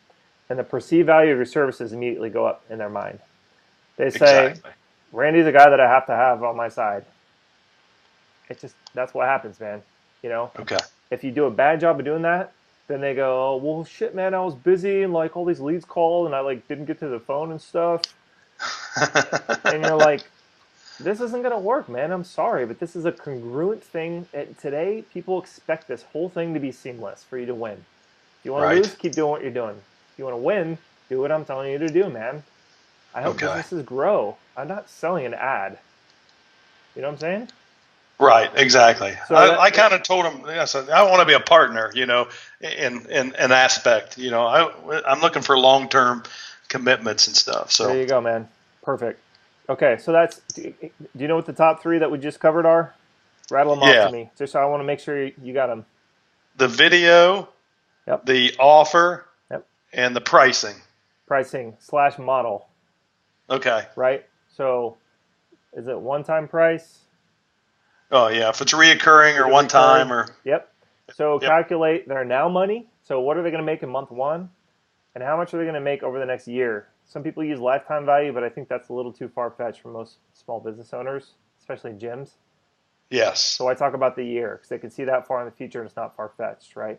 and the perceived value of your services immediately go up in their mind. They say, Randy's a guy that I have to have on my side. That's what happens, man. Okay. If you do a bad job of doing that, then they go, oh, well, shit, man, I was busy and all these leads called and I didn't get to the phone and stuff. And you're like, this isn't going to work, man. I'm sorry, but this is a congruent thing. Today, people expect this whole thing to be seamless for you to win. If you want to lose, keep doing what you're doing. If you want to win, do what I'm telling you to do, man. I hope businesses grow. I'm not selling an ad. You know what I'm saying? Right, exactly. So I kind of told him, I said, I want to be a partner, in an aspect. I'm looking for long-term commitments and stuff. So there you go, man. Perfect. Okay, so do you know what the top 3 that we just covered are? Rattle them off Yeah. to me. Just so I want to make sure you got them. The video, Yep. the offer, Yep. and the pricing. Pricing / model. Okay. Right? So is it one-time price? Oh, yeah. If it's reoccurring or one time or. Yep. So Yep. calculate their now money. So what are they going to make in month one? And how much are they going to make over the next year? Some people use lifetime value, but I think that's a little too far-fetched for most small business owners, especially gyms. Yes. So I talk about the year because they can see that far in the future and it's not far-fetched, right?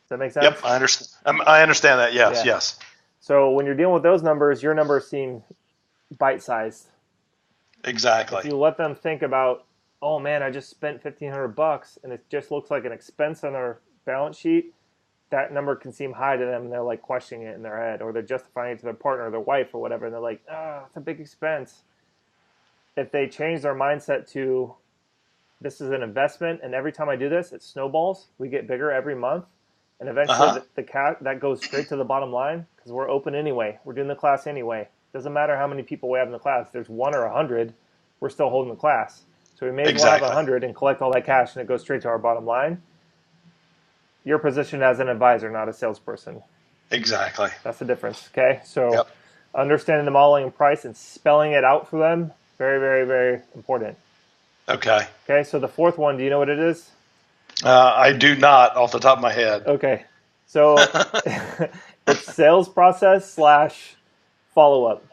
Does that make sense? Yep. I understand that. Yes. Yeah. Yes. So when you're dealing with those numbers, your numbers seem bite-sized. Exactly. If you let them think about, oh man, I just spent $1,500 and it just looks like an expense on their balance sheet, that number can seem high to them and they're like questioning it in their head, or they're justifying it to their partner or their wife or whatever, and they're like, it's a big expense. If they change their mindset to, this is an investment and every time I do this, it snowballs, we get bigger every month, and eventually that goes straight to the bottom line because we're open anyway. We're doing the class anyway. Doesn't matter how many people we have in the class. If there's 1 or 100, we're still holding the class. So we may as well have 100 and collect all that cash and it goes straight to our bottom line. You're positioned as an advisor, not a salesperson. Exactly. That's the difference, okay? So understanding the modeling and price and spelling it out for them, very, very, very important. Okay. Okay, so the fourth one, do you know what it is? I do not off the top of my head. Okay, so it's sales process / follow-up.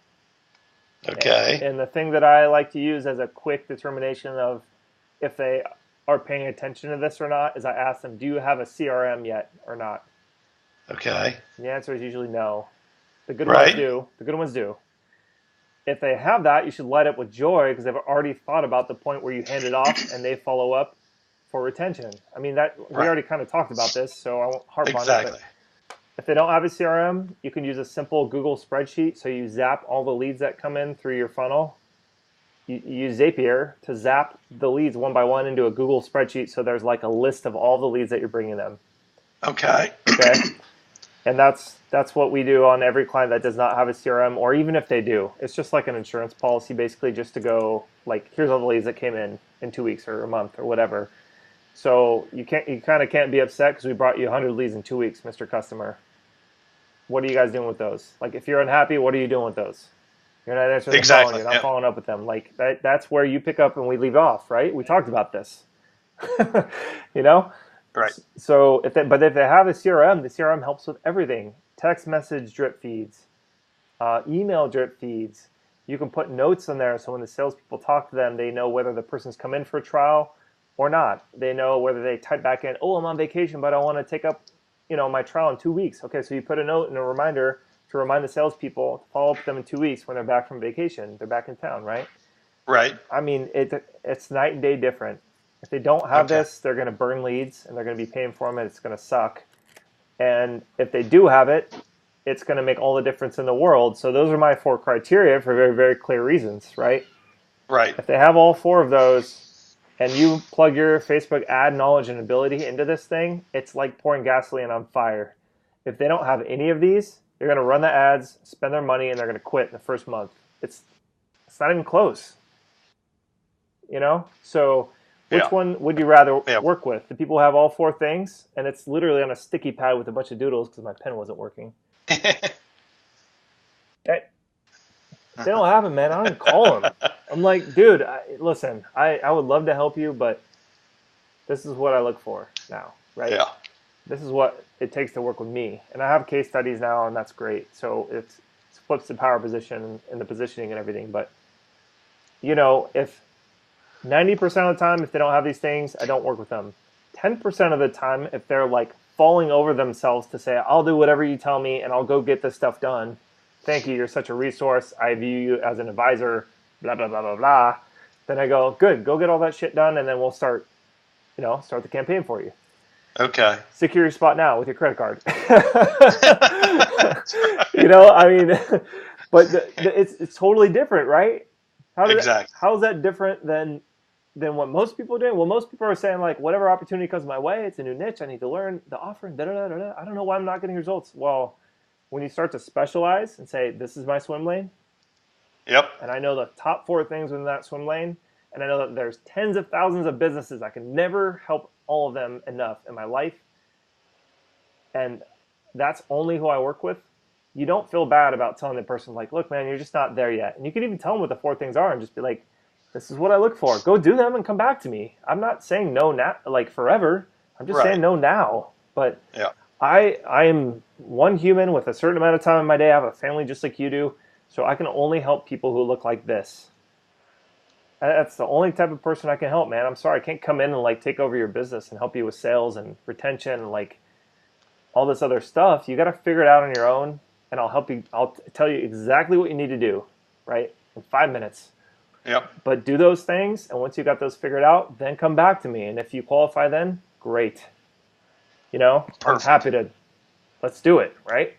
Okay. And the thing that I like to use as a quick determination of if they are paying attention to this or not is I ask them, do you have a CRM yet or not? Okay. And the answer is usually no. The good Right. ones do. The good ones do. If they have that, you should light up with joy because they've already thought about the point where you hand it off and they follow up for retention. I mean, we already kind of talked about this, so I won't harp on it. But if they don't have a CRM, you can use a simple Google spreadsheet. So you zap all the leads that come in through your funnel. You use Zapier to zap the leads one by one into a Google spreadsheet. So there's like a list of all the leads that you're bringing them. Okay. And that's what we do on every client that does not have a CRM, or even if they do. It's just like an insurance policy, basically, just to go like, here's all the leads that came in 2 weeks or a month or whatever. So you kind of can't be upset because we brought you 100 leads in 2 weeks, Mr. Customer. What are you guys doing with those? Like, if you're unhappy, what are you doing with those? You're not answering the phone. You're not following up with them. Like that's where you pick up and we leave off, right? We talked about this. You know? Right. So if they have a CRM, the CRM helps with everything. Text message drip feeds, email drip feeds. You can put notes in there so when the salespeople talk to them, they know whether the person's come in for a trial or not. They know whether they type back in, oh, I'm on vacation, but I want to take up, my trial in 2 weeks. Okay, so you put a note and a reminder to remind the salespeople to follow up with them in 2 weeks when they're back from vacation. They're back in town, right? Right. I mean, it's night and day different. If they don't have this, they're going to burn leads and they're going to be paying for them and it's going to suck. And if they do have it, it's going to make all the difference in the world. So those are my 4 criteria for very, very clear reasons, right? Right. If they have all 4 of those and you plug your Facebook ad knowledge and ability into this thing, it's like pouring gasoline on fire. If they don't have any of these, they're going to run the ads, spend their money, and they're going to quit in the first month. It's not even close. So which one would you rather work with? The people who have all 4 things, and it's literally on a sticky pad with a bunch of doodles because my pen wasn't working. If they don't have them, man, I don't even call them. I'm like, dude, listen, I would love to help you, but this is what I look for now, right? Yeah. This is what it takes to work with me. And I have case studies now, and that's great. So it flips the power position and the positioning and everything. But, if 90% of the time, if they don't have these things, I don't work with them. 10% of the time, if they're like falling over themselves to say, I'll do whatever you tell me and I'll go get this stuff done. Thank you. You're such a resource. I view you as an advisor, blah, blah, blah, blah, blah. Then I go, good, go get all that shit done. And then we'll start the campaign for you. Okay. Secure your spot now with your credit card. But it's totally different, right? Exactly. How is that different than what most people are doing? Well, most people are saying, like, whatever opportunity comes my way, it's a new niche, I need to learn the offering, da-da-da-da-da. I don't know why I'm not getting results. Well, when you start to specialize and say, this is my swim lane, yep, and I know the top 4 things within that swim lane, And I know that there's tens of thousands of businesses. I can never help all of them enough in my life. And that's only who I work with. You don't feel bad about telling the person, like, look, man, you're just not there yet. And you can even tell them what the 4 things are and just be like, this is what I look for. Go do them and come back to me. I'm not saying no now, like forever. I'm just saying no now. But yeah. I am one human with a certain amount of time in my day. I have a family just like you do. So I can only help people who look like this. That's the only type of person I can help, man. I'm sorry. I can't come in and like take over your business and help you with sales and retention and like all this other stuff. You got to figure it out on your own, and I'll help you. I'll tell you exactly what you need to do, right? In 5 minutes. Yep. But do those things, and once you got those figured out, then come back to me. And if you qualify then, great. You know, Perfect. I'm happy to, let's do it, right?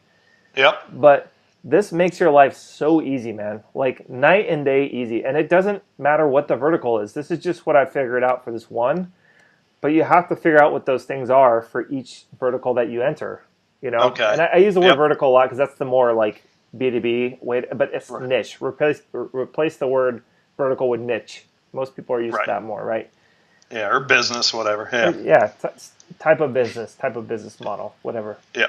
Yep. But this makes your life so easy, man. Like night and day easy. And it doesn't matter what the vertical is. This is just what I figured out for this one. But you have to figure out what those things are for each vertical that you enter, you know? Okay. And I use the word vertical a lot because that's the more like B2B way, but it's niche. Replace the word vertical with niche. Most people are used to that more, right? Yeah, or business, whatever. Yeah. Yeah, type of business model, whatever. Yeah.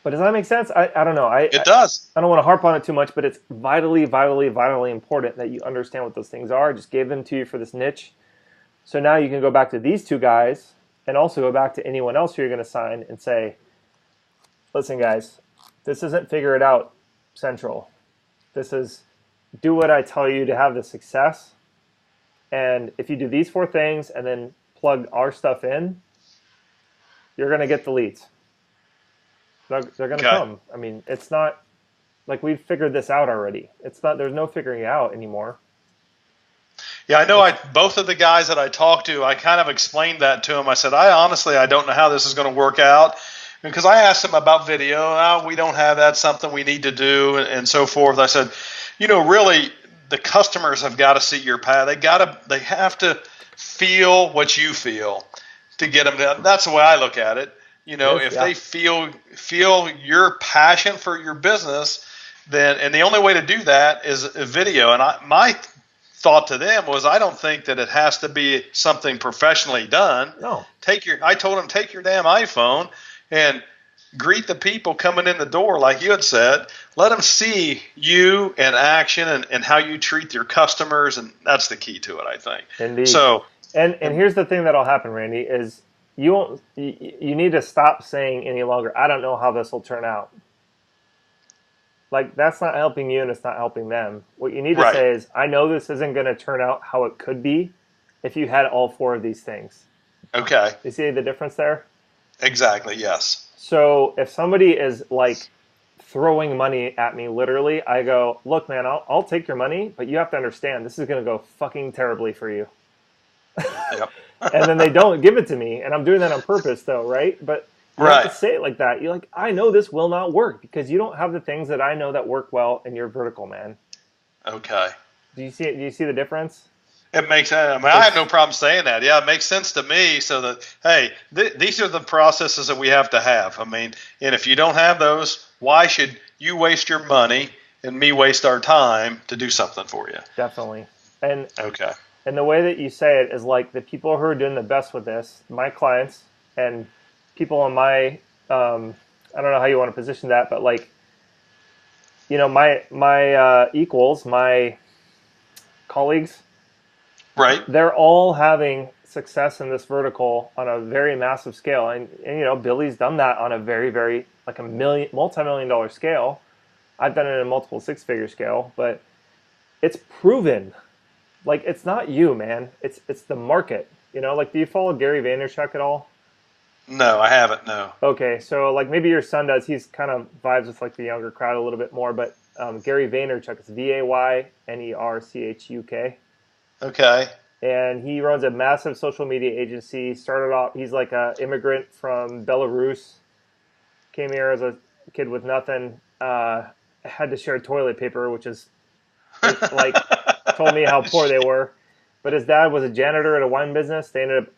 But does that make sense? I don't know. It does. I don't want to harp on it too much, but it's vitally, vitally, vitally important that you understand what those things are. I just gave them to you for this niche. So now you can go back to these 2 guys and also go back to anyone else who you're going to sign and say, listen, guys, this isn't figure it out central. This is do what I tell you to have the success. And if you do these 4 things and then plug our stuff in, you're going to get the leads. They're going to come. I mean, it's not like we've figured this out already. It's not. There's no figuring it out anymore. Yeah, I know. Both of the guys that I talked to, I kind of explained that to them. I said, I don't know how this is going to work out, because I asked them about video. Oh, we don't have that. Something we need to do, and so forth. I said, really, the customers have got to see your path. They have to feel what you feel to get them down. That's the way I look at it. If they feel your passion for your business, then, and the only way to do that is a video. And my thought to them was, I don't think that it has to be something professionally done. No. I told them, take your damn iPhone and greet the people coming in the door, like you had said. Let them see you in action and how you treat your customers, and that's the key to it, I think. Indeed. So, and here's the thing that'll happen, Randy, is you need to stop saying any longer, I don't know how this will turn out. Like, that's not helping you and it's not helping them. What you need to say is, I know this isn't going to turn out how it could be if you had all 4 of these things. Okay. You see the difference there? Exactly, yes. So if somebody is like throwing money at me, literally, I go, look, man, I'll take your money, but you have to understand this is going to go fucking terribly for you. Yep. And then they don't give it to me, and I'm doing that on purpose, though, right? But you have to say it like that. You're like, I know this will not work because you don't have the things that I know that work well in your vertical, man. Okay. Do you see it? Do you see the difference? It makes sense. I mean, I have no problem saying that. Yeah, it makes sense to me. So that, hey, these are the processes that we have to have. I mean, and if you don't have those, why should you waste your money and me waste our time to do something for you? Definitely. And okay. And the way that you say it is like the people who are doing the best with this, my clients and people on my, I don't know how you want to position that, but like, my equals, my colleagues, right? They're all having success in this vertical on a very massive scale. And Billy's done that on a very, very, like a multi-million-dollar scale. I've done it in a multiple 6-figure scale, but it's proven. Like, it's not you, man. It's the market. Like, do you follow Gary Vaynerchuk at all? No, I haven't, no. Okay, so, like, maybe your son does. He's kind of vibes with, like, the younger crowd a little bit more. But Gary Vaynerchuk is Vaynerchuk. Okay. And he runs a massive social media agency. Started off, he's like an immigrant from Belarus. Came here as a kid with nothing. Had to share toilet paper, which is, like... told me how poor they were. But his dad was a janitor at a wine business. They ended up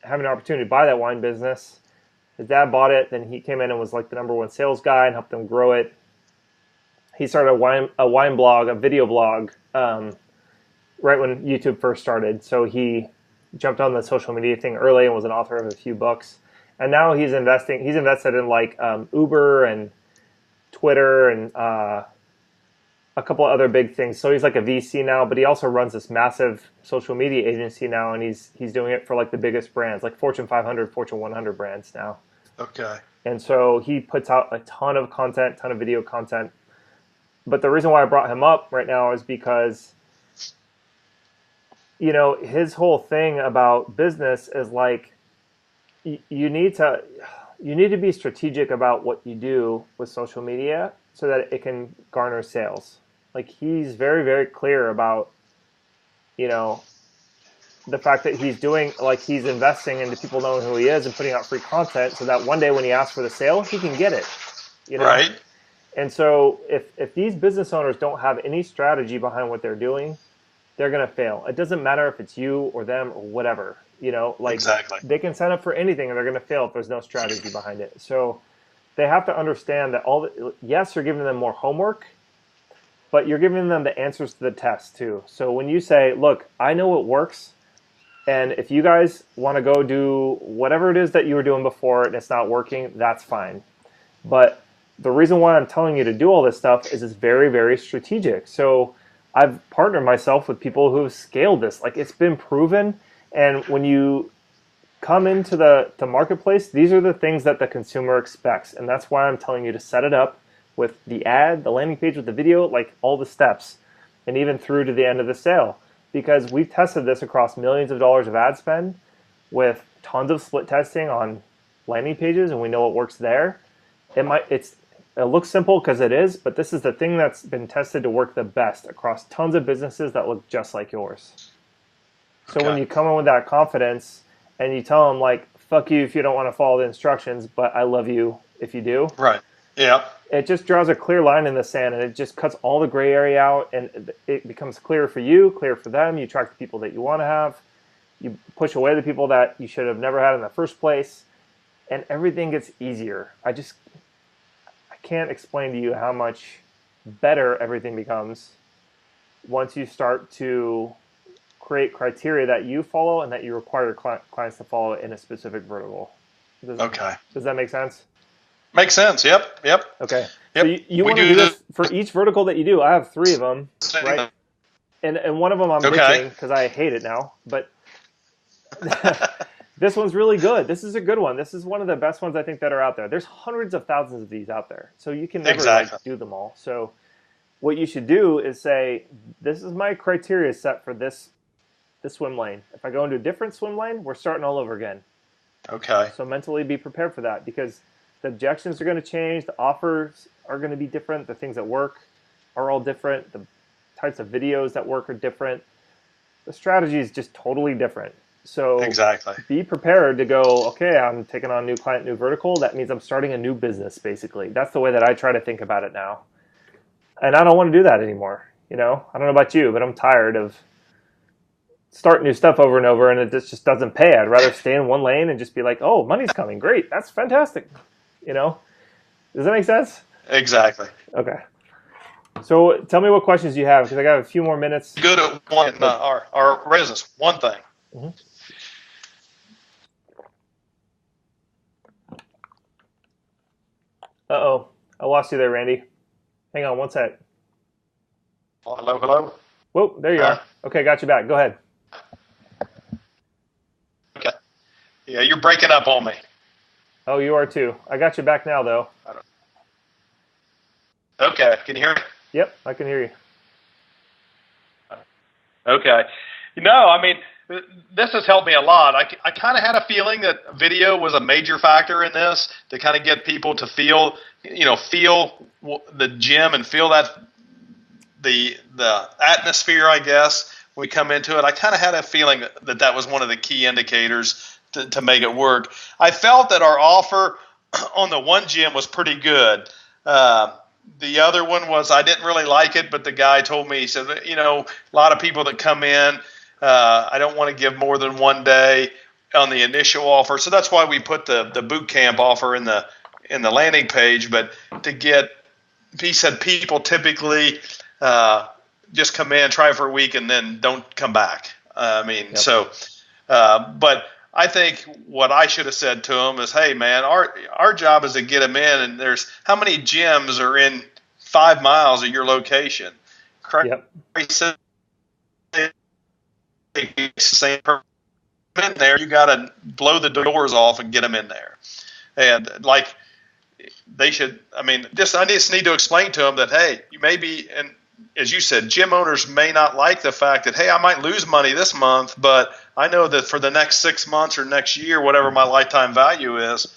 having an opportunity to buy that wine business. His dad bought it. Then he came in and was like the #1 sales guy and helped them grow it. He started a wine blog, a video blog, right when YouTube first started. So he jumped on the social media thing early and was an author of a few books. And now he's investing. He's invested in like Uber and Twitter and a couple of other big things. So he's like a VC now, but he also runs this massive social media agency now, and he's doing it for like the biggest brands, like Fortune 500, Fortune 100 brands now. Okay. And so he puts out a ton of content, ton of video content. But the reason why I brought him up right now is because, you know, his whole thing about business is like, you need to be strategic about what you do with social media so that it can garner sales. Like, he's very, very clear about, you know, the fact that he's doing, like, he's investing into people knowing who he is and putting out free content so that one day when he asks for the sale, he can get it. You know? Right. And so if these business owners don't have any strategy behind what they're doing, they're going to fail. It doesn't matter if it's you or them or whatever. You know, like, Exactly. they can sign up for anything and they're going to fail if there's no strategy behind it. So they have to understand that yes, you're giving them more homework, but you're giving them the answers to the test too. So when you say, look, I know what works, and if you guys want to go do whatever it is that you were doing before and it's not working, that's fine. But the reason why I'm telling you to do all this stuff is it's very, very strategic. So I've partnered myself with people who have scaled this. Like, it's been proven. And when you come into the marketplace, these are the things that the consumer expects. And that's why I'm telling you to set it up with the ad, the landing page with the video, like all the steps, and even through to the end of the sale. Because we've tested this across millions of dollars of ad spend with tons of split testing on landing pages, and we know what works there. It looks simple because it is, but this is the thing that's been tested to work the best across tons of businesses that look just like yours. So when you come in with that confidence and you tell them, like, fuck you if you don't want to follow the instructions, but I love you if you do. Right. Yeah. It just draws a clear line in the sand, and it just cuts all the gray area out, and it becomes clear for you, clear for them. You attract the people that you want to have. You push away the people that you should have never had in the first place, and everything gets easier. I can't explain to you how much better everything becomes once you start to create criteria that you follow and that you require your clients to follow in a specific vertical. Does that make sense? Makes sense. Yep. Okay. Yep. So you want to do this for each vertical that you do. I have 3 of them, right? And one of them I'm ditching because I hate it now. But this one's really good. This is a good one. This is one of the best ones I think that are out there. There's hundreds of thousands of these out there, so you can never do them all. So what you should do is say, this is my criteria set for this swim lane. If I go into a different swim lane, we're starting all over again. Okay. So mentally be prepared for that, because the objections are going to change. The offers are going to be different. The things that work are all different. The types of videos that work are different. The strategy is just totally different. So be prepared to go, okay, I'm taking on a new client, new vertical. That means I'm starting a new business, basically. That's the way that I try to think about it now. And I don't want to do that anymore. You know, I don't know about you, but I'm tired of starting new stuff over and over, and it just doesn't pay. I'd rather stay in one lane and just be like, oh, money's coming. Great. That's fantastic. You know, does that make sense? Exactly. Okay. So tell me what questions you have, because I got a few more minutes. Good at one, our business, one thing. Mm-hmm. Uh-oh. I lost you there, Randy. Hang on one sec. Hello. Whoa, there you are. Okay, got you back. Go ahead. Okay. Yeah, you're breaking up on me. Oh, you are too. I got you back now, though. Okay, can you hear me? Yep, I can hear you. Okay. I mean, this has helped me a lot. I kind of had a feeling that video was a major factor in this, to kind of get people to feel the gym and feel that the atmosphere, I guess, when we come into it. I kind of had a feeling that was one of the key indicators to make it work. I felt that our offer on the one gym was pretty good. The other one was, I didn't really like it, but the guy told me, he said, a lot of people that come in, I don't want to give more than 1 day on the initial offer. So that's why we put the boot camp offer in the landing page. But he said people typically just come in, try for a week, and then don't come back. Yep. But I think what I should have said to him is, hey, man, our job is to get them in, and there's how many gyms are in 5 miles of your location? Yep. Said, same person in there, you got to blow the doors off and get them in there. And like they should, I just need to explain to them that, hey, you may be, and as you said, gym owners may not like the fact that, hey, I might lose money this month, but I know that for the next 6 months or next year, whatever my lifetime value is,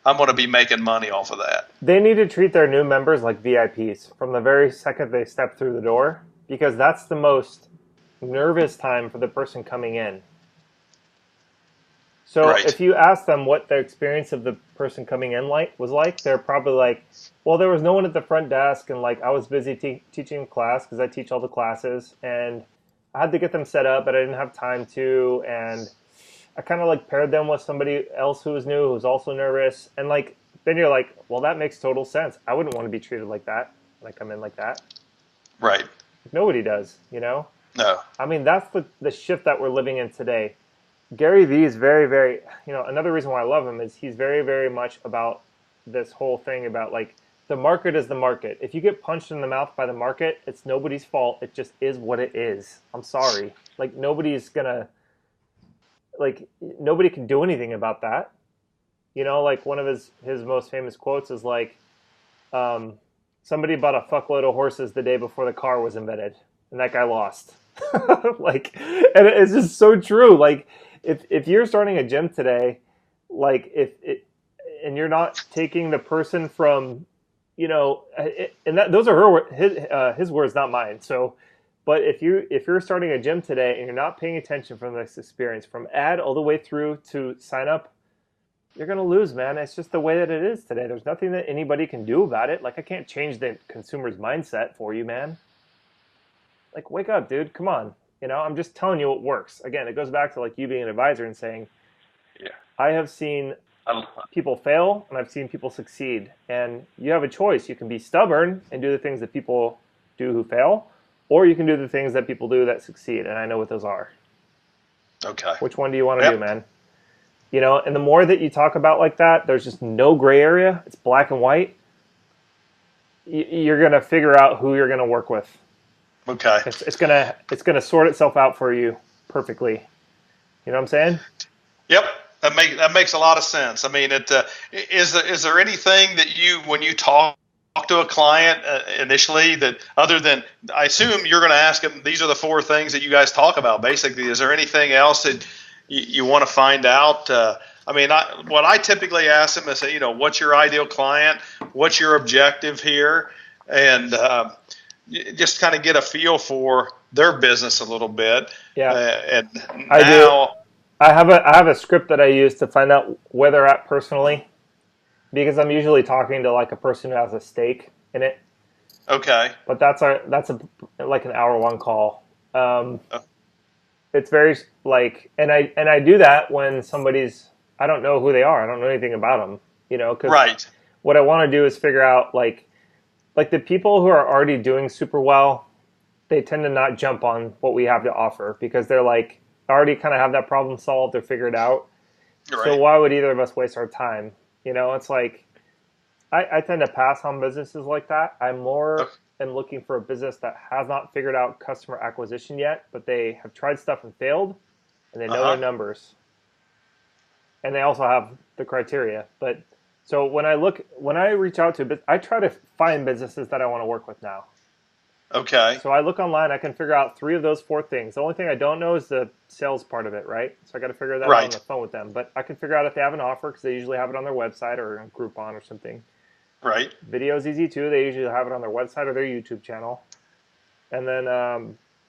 I'm going to be making money off of that. They need to treat their new members like VIPs from the very second they step through the door, because that's the most nervous time for the person coming in. So Right. if you ask them what the experience of the person coming in was like, they're probably like, well, there was no one at the front desk, and like I was busy teaching class because I teach all the classes, and I had to get them set up, but I didn't have time to, and I kind of like paired them with somebody else who was new, who was also nervous, and like then you're like, well, that makes total sense. I wouldn't want to be treated like that, like I'm in like that. Right. Nobody does, you know? No. I mean, that's the shift that we're living in today. Gary Vee is very, very, another reason why I love him is he's very, very much about this whole thing about like the market is the market. If you get punched in the mouth by the market, it's nobody's fault. It just is what it is. I'm sorry. Like nobody can do anything about that. Like one of his most famous quotes is like, somebody bought a fuckload of horses the day before the car was invented, and that guy lost. Like, and it's just so true. Like, if you're starting a gym today, like and you're not taking the person from, and those are his words, not mine. So, but if you're starting a gym today and you're not paying attention from this experience, from ad all the way through to sign up, you're going to lose, man. It's just the way that it is today. There's nothing that anybody can do about it. Like, I can't change the consumer's mindset for you, man. Like, wake up, dude. Come on. I'm just telling you what works. Again, it goes back to like you being an advisor and saying, yeah, I have seen people fail and I've seen people succeed. And you have a choice. You can be stubborn and do the things that people do who fail, or you can do the things that people do that succeed. And I know what those are. Okay. Which one do you want to do, man? And the more that you talk about like that, there's just no gray area. It's black and white. You're going to figure out who you're going to work with. Okay. It's gonna sort itself out for you perfectly. You know what I'm saying? Yep. That makes a lot of sense. I mean, is there anything that when you talk to a client initially that other than, I assume you're going to ask them, these are the 4 things that you guys talk about basically. Is there anything else that you want to find out? What I typically ask them is, what's your ideal client? What's your objective here? And just kind of get a feel for their business a little bit. Yeah. And I now do. I have a script that I use to find out where they're at personally, because I'm usually talking to like a person who has a stake in it. Okay. But that's like an hour-long call. It's very like, and I do that when I don't know who they are. I don't know anything about them, because right. What I want to do is figure out like the people who are already doing super well, they tend to not jump on what we have to offer because they're like already kind of have that problem solved or figured out. Right. So why would either of us waste our time? It's like I tend to pass on businesses like that. I more am looking for a business that has not figured out customer acquisition yet, but they have tried stuff and failed, and they know their numbers, and they also have the criteria. But so when I reach out to, I try to find businesses that I want to work with now. Okay. So I look online, I can figure out 3 of those 4 things. The only thing I don't know is the sales part of it, right? So I got to figure that out on the phone with them. But I can figure out if they have an offer because they usually have it on their website or on Groupon or something. Right. Video's easy too. They usually have it on their website or their YouTube channel. And then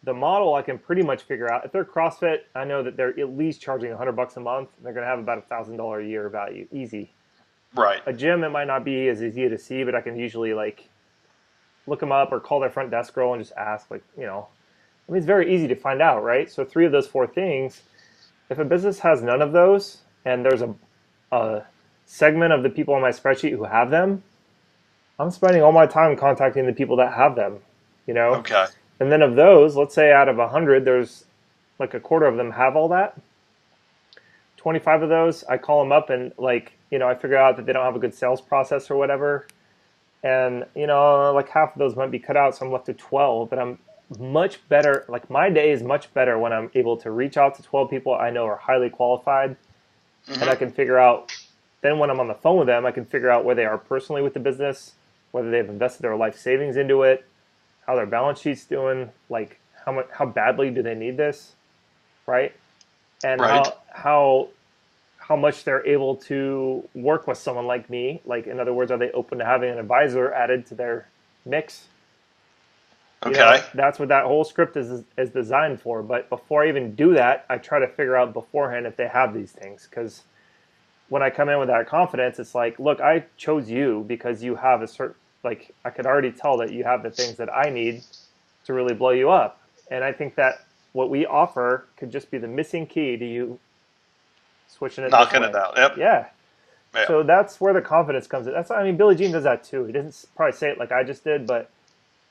the model I can pretty much figure out. If they're CrossFit, I know that they're at least charging $100 a month. They're going to have about $1,000 a year value. Easy. Right. A gym, it might not be as easy to see, but I can usually like look them up or call their front desk girl and just ask, like, it's very easy to find out, right? So 3 of those 4 things, if a business has none of those and there's a segment of the people on my spreadsheet who have them, I'm spending all my time contacting the people that have them, Okay. And then of those, let's say out of 100, there's like a quarter of them have all that. 25 of those, I call them up and like, I figure out that they don't have a good sales process or whatever. And, like half of those might be cut out. So I'm left with 12, but I'm much better. Like my day is much better when I'm able to reach out to 12 people I know are highly qualified. Mm-hmm. And I can figure out, then when I'm on the phone with them, I can figure out where they are personally with the business, whether they've invested their life savings into it, how their balance sheet's doing, like how badly do they need this, right? And right. how much they're able to work with someone like me. Like, in other words, are they open to having an advisor added to their mix? Okay. That's what that whole script is designed for. But before I even do that, I try to figure out beforehand if they have these things. Because when I come in with that confidence, it's like, look, I chose you because you have a certain, like, I could already tell that you have the things that I need to really blow you up. And I think that what we offer could just be the missing key to you switching it, knocking it out. Yep. Yeah. So that's where the confidence comes in. Billie Jean does that too. He doesn't probably say it like I just did, but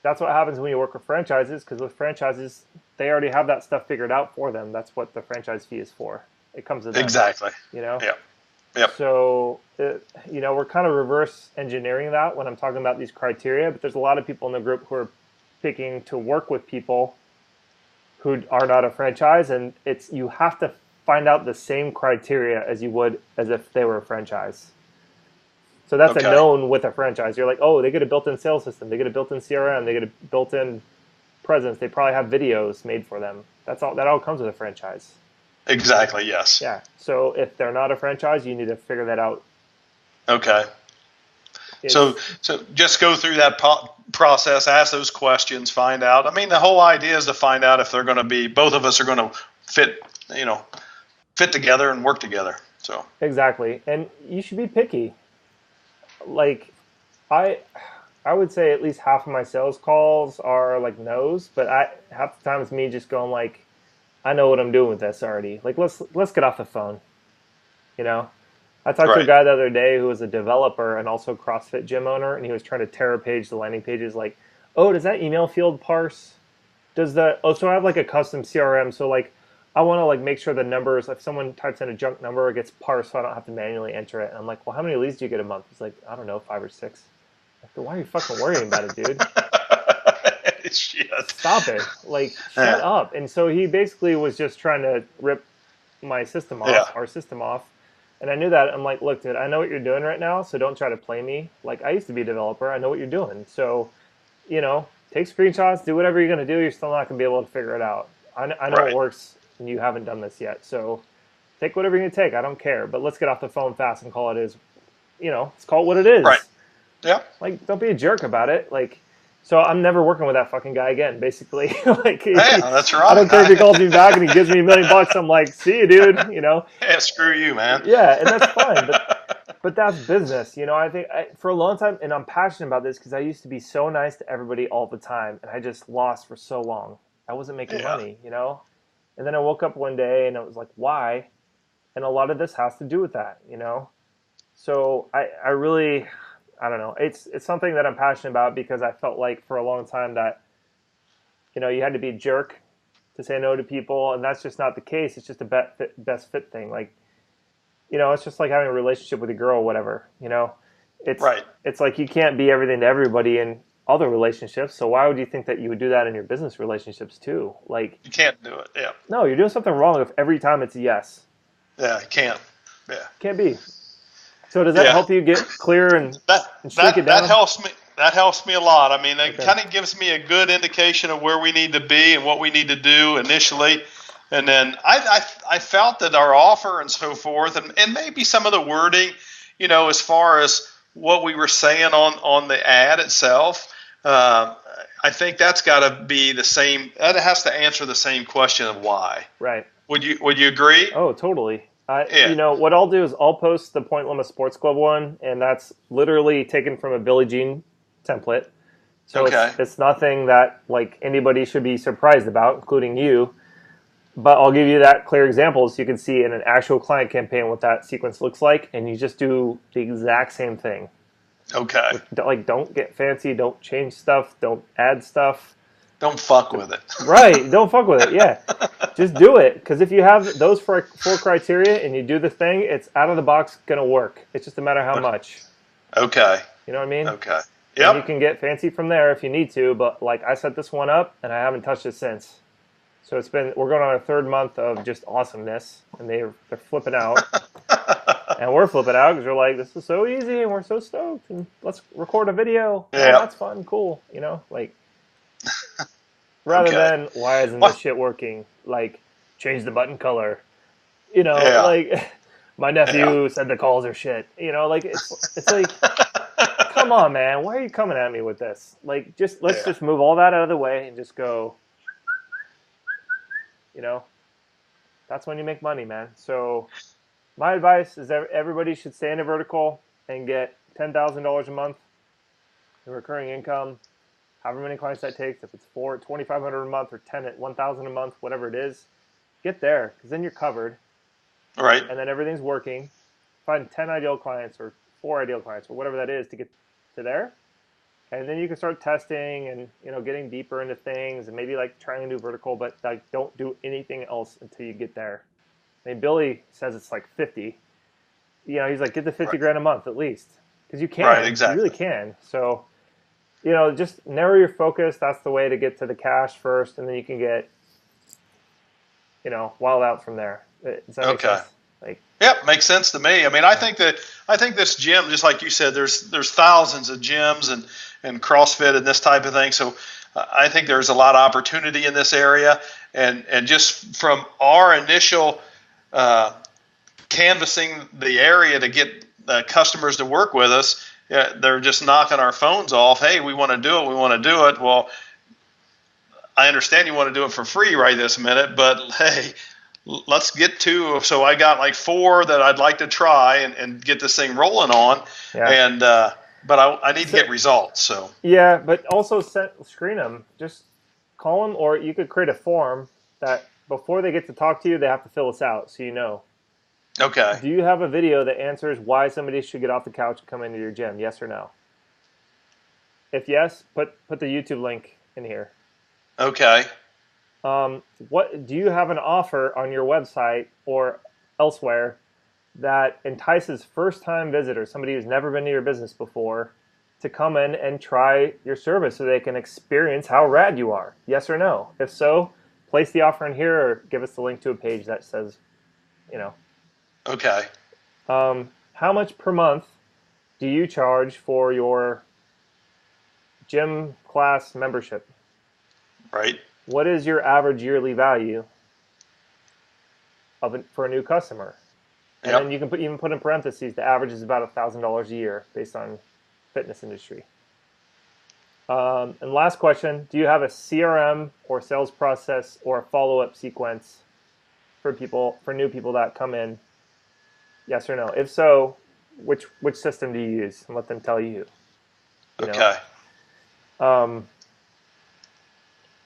that's what happens when you work with franchises, because with franchises, they already have that stuff figured out for them. That's what the franchise fee is for. It comes to them. Exactly. Yep. So, we're kind of reverse engineering that when I'm talking about these criteria, but there's a lot of people in the group who are picking to work with people who are not a franchise, and you have to find out the same criteria as you would as if they were a franchise. So that's a known with a franchise. You're like, oh, they get a built-in sales system, they get a built-in CRM, they get a built-in presence, they probably have videos made for them. That all comes with a franchise. Exactly, yes. Yeah. So if they're not a franchise, you need to figure that out. Okay. So just go through that process, ask those questions, find out. I mean, the whole idea is to find out if they're going to be, both of us are going to fit together and work together. So exactly. And you should be picky. Like I would say at least half of my sales calls are like no's, but half the time it's me just going like, I know what I'm doing with this already. Like let's get off the phone. I talked to a guy the other day who was a developer and also CrossFit gym owner, and he was trying to Terrapage the landing pages. Like, oh, does that email field parse? So I have like a custom CRM. So like, I want to like make sure the numbers, if someone types in a junk number, it gets parsed, so I don't have to manually enter it. And I'm like, well, how many leads do you get a month? He's like, I don't know, 5 or 6. Like, why are you fucking worrying about it, dude? Shit. Stop it. Like, shut up. And so he basically was just trying to rip my system off, our system off. And I knew that. I'm like, look, dude, I know what you're doing right now, so don't try to play me. Like, I used to be a developer. I know what you're doing. So, take screenshots, do whatever you're going to do. You're still not going to be able to figure it out. I know it works, and you haven't done this yet. So take whatever you're going to take. I don't care. But let's get off the phone fast and call it let's call it what it is. Right. Yeah. Like, don't be a jerk about it. Like, so I'm never working with that fucking guy again, basically. Like, that's right. I don't care if he calls me back and he gives me $1 million. I'm like, see you, dude. Yeah, screw you, man. Yeah, and that's fine. But that's business. I think for a long time, and I'm passionate about this because I used to be so nice to everybody all the time, and I just lost for so long. I wasn't making money, And then I woke up one day and I was like, why? And a lot of this has to do with that, So I really, I don't know. It's something that I'm passionate about because I felt like for a long time that, you had to be a jerk to say no to people, and that's just not the case. It's just a best fit thing. Like, it's just like having a relationship with a girl or whatever, It's like you can't be everything to everybody in other relationships. So why would you think that you would do that in your business relationships too? Like, you can't do it. Yeah. No, you're doing something wrong if every time it's a yes. Yeah, you can't. Yeah. Can't be. So does that help you get clear and shrink it down? That helps me. That helps me a lot. I mean, it kind of gives me a good indication of where we need to be and what we need to do initially. And then I felt that our offer and so forth, and maybe some of the wording, as far as what we were saying on the ad itself, I think that's got to be the same. That has to answer the same question of why. Right. Would you agree? Oh, totally. What I'll do is I'll post the Point Loma Sports Club one, and that's literally taken from a Billie Jean template. So it's nothing that like anybody should be surprised about, including you. But I'll give you that clear example so you can see in an actual client campaign what that sequence looks like, and you just do the exact same thing. Okay. Like, don't get fancy, don't change stuff, don't add stuff. Don't fuck with it. Right. Don't fuck with it. Yeah. Just do it. Because if you have those four criteria and you do the thing, it's out of the box going to work. It's just a matter of how much. Okay. You know what I mean? Okay. And you Yep. can get fancy from there if you need to. But like I set this one up and I haven't touched it since. So we're going on our 3rd month of just awesomeness. And they're flipping out. And we're flipping out because we're like, this is so easy and we're so stoked. And let's record a video. Yeah. Oh, that's fun. Cool. You know, like. Rather than, why isn't this shit working? Like, change the button color. You know, like, my nephew said the calls are shit. You know, like, it's like, come on, man. Why are you coming at me with this? Like, let's just move all that out of the way and just go, you know, that's when you make money, man. So my advice is that everybody should stay in a vertical and get $10,000 a month in recurring income. However many clients that takes, if it's $2,500 a month or 10 at $1,000 a month, whatever it is, get there because then you're covered. Right. And then everything's working. Find 10 ideal clients or 4 ideal clients or whatever that is to get to there. And then you can start testing and, you know, getting deeper into things and maybe like trying a new vertical, but like don't do anything else until you get there. I mean, Billy says it's like 50. You know, he's like, get the 50 grand a month at least because you can. Right, exactly. You really can. So, you know, just narrow your focus. That's the way to get to the cash first, and then you can get, you know, wild out from there. Does that make sense? Like, yep, makes sense to me. I mean, I think this gym, just like you said, there's thousands of gyms and CrossFit and this type of thing. So I think there's a lot of opportunity in this area, and just from our initial canvassing the area to get customers to work with us. Yeah, they're just knocking our phones off. Hey, we want to do it. We want to do it. Well, I understand you want to do it for free right this minute, but hey, let's get to. So I got like 4 that I'd like to try and get this thing rolling on. yeah. And but I need to get results. So yeah, but also screen them. Just call them, or you could create a form that before they get to talk to you, they have to fill this out so you know. Okay. Do you have a video that answers why somebody should get off the couch and come into your gym? Yes or no? If yes, put the YouTube link in here. Okay. What do you have an offer on your website or elsewhere that entices first-time visitors, somebody who's never been to your business before, to come in and try your service so they can experience how rad you are? Yes or no? If so, place the offer in here or give us the link to a page that says, you know. Okay. How much per month do you charge for your gym class membership? Right. What is your average yearly value for a new customer? And then you can even put in parentheses, the average is about $1,000 a year based on fitness industry. And last question, do you have a CRM or sales process or a follow-up sequence for new people that come in? Yes or no? If so, which system do you use? And let them tell you. Okay.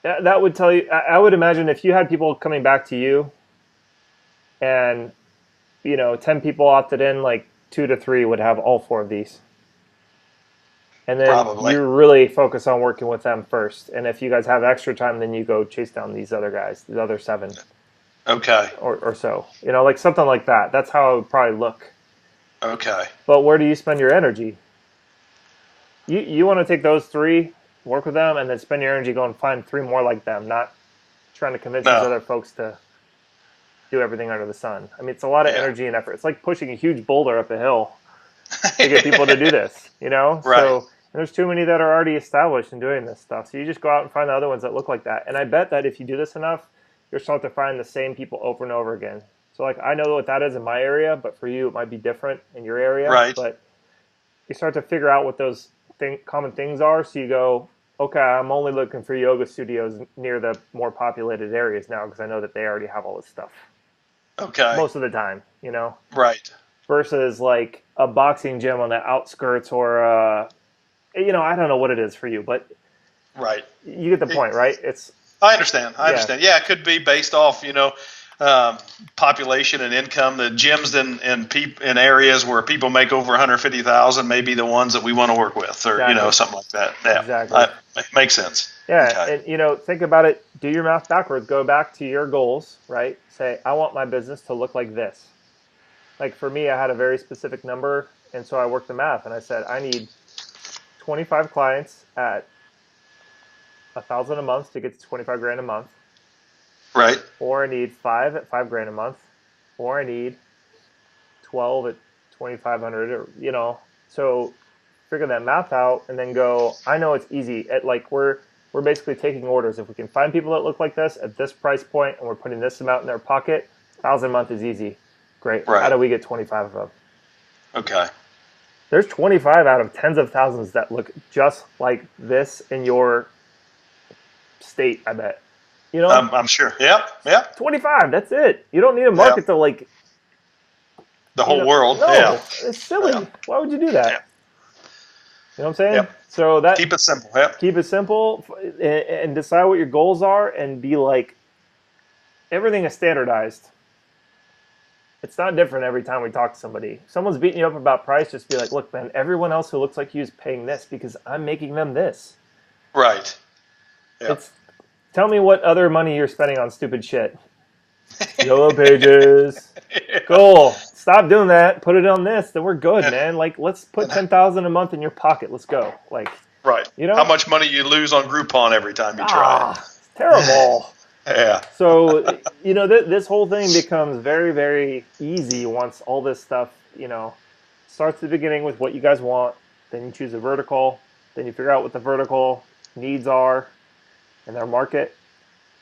That would tell you. I would imagine if you had people coming back to you, and 10 people opted in, like 2 to 3 would have all 4 of these. And then you really focus on working with them first. And if you guys have extra time, then you go chase down these other guys, the other 7. Okay. Or so. Like something like that. That's how it would probably look. Okay. But where do you spend your energy? You want to take those 3, work with them, and then spend your energy going find 3 more like them, not trying to convince these other folks to do everything under the sun. I mean, it's a lot of energy and effort. It's like pushing a huge boulder up a hill to get people to do this, Right. So there's too many that are already established in doing this stuff. So you just go out and find the other ones that look like that. And I bet that if you do this enough, you'll start to find the same people over and over again. So like I know what that is in my area, but for you it might be different in your area. Right. But you start to figure out what those common things are. So you go, okay, I'm only looking for yoga studios near the more populated areas now because I know that they already have all this stuff. Okay. Most of the time, Right. Versus like a boxing gym on the outskirts or, I don't know what it is for you, but right. You get the point, right? I understand. Yeah, it could be based off, population and income. The gyms in areas where people make over 150,000 may be the ones that we want to work with, or exactly. Something like that. Yeah, exactly. Makes sense. Yeah, Okay. and think about it. Do your math backwards. Go back to your goals, right? Say, I want my business to look like this. Like for me, I had a very specific number, and so I worked the math, and I said, I need 25 clients at 1,000 a month to get to 25 grand a month, Right. or I need 5 at 5 grand a month, or I need 12 at 2,500, or So figure that math out, and then go. I know it's easy. At like we're basically taking orders. If we can find people that look like this at this price point, and we're putting this amount in their pocket, 1,000 a month is easy. Great. How Right. do we get 25 of them? Okay. There's 25 out of tens of thousands that look just like this in your state, I bet. I'm sure. Yep. Yep. 25, that's it. You don't need a Yep. market to like, The whole world. no, Yeah. it's silly. Yeah. Why would you do that? Yeah. You know what I'm saying? Yep. So Keep it simple. Yep. keep it simple and decide what your goals are and be like, everything is standardized. It's not different every time we talk to somebody. If someone's beating you up about price, just be like, look, man, everyone else who looks like you is paying this because I'm making them this. Right. Yep. Tell me what other money you're spending on stupid shit. Yellow pages. Cool. Stop doing that. Put it on this. Then we're good, man. Like, let's put 10,000 a month in your pocket. Let's go. Like, Right. How much money you lose on Groupon every time you try it. It's terrible. Yeah. So, this whole thing becomes very, very easy once all this stuff, starts at the beginning with what you guys want. Then you choose a vertical. Then you figure out what the vertical needs are in their market.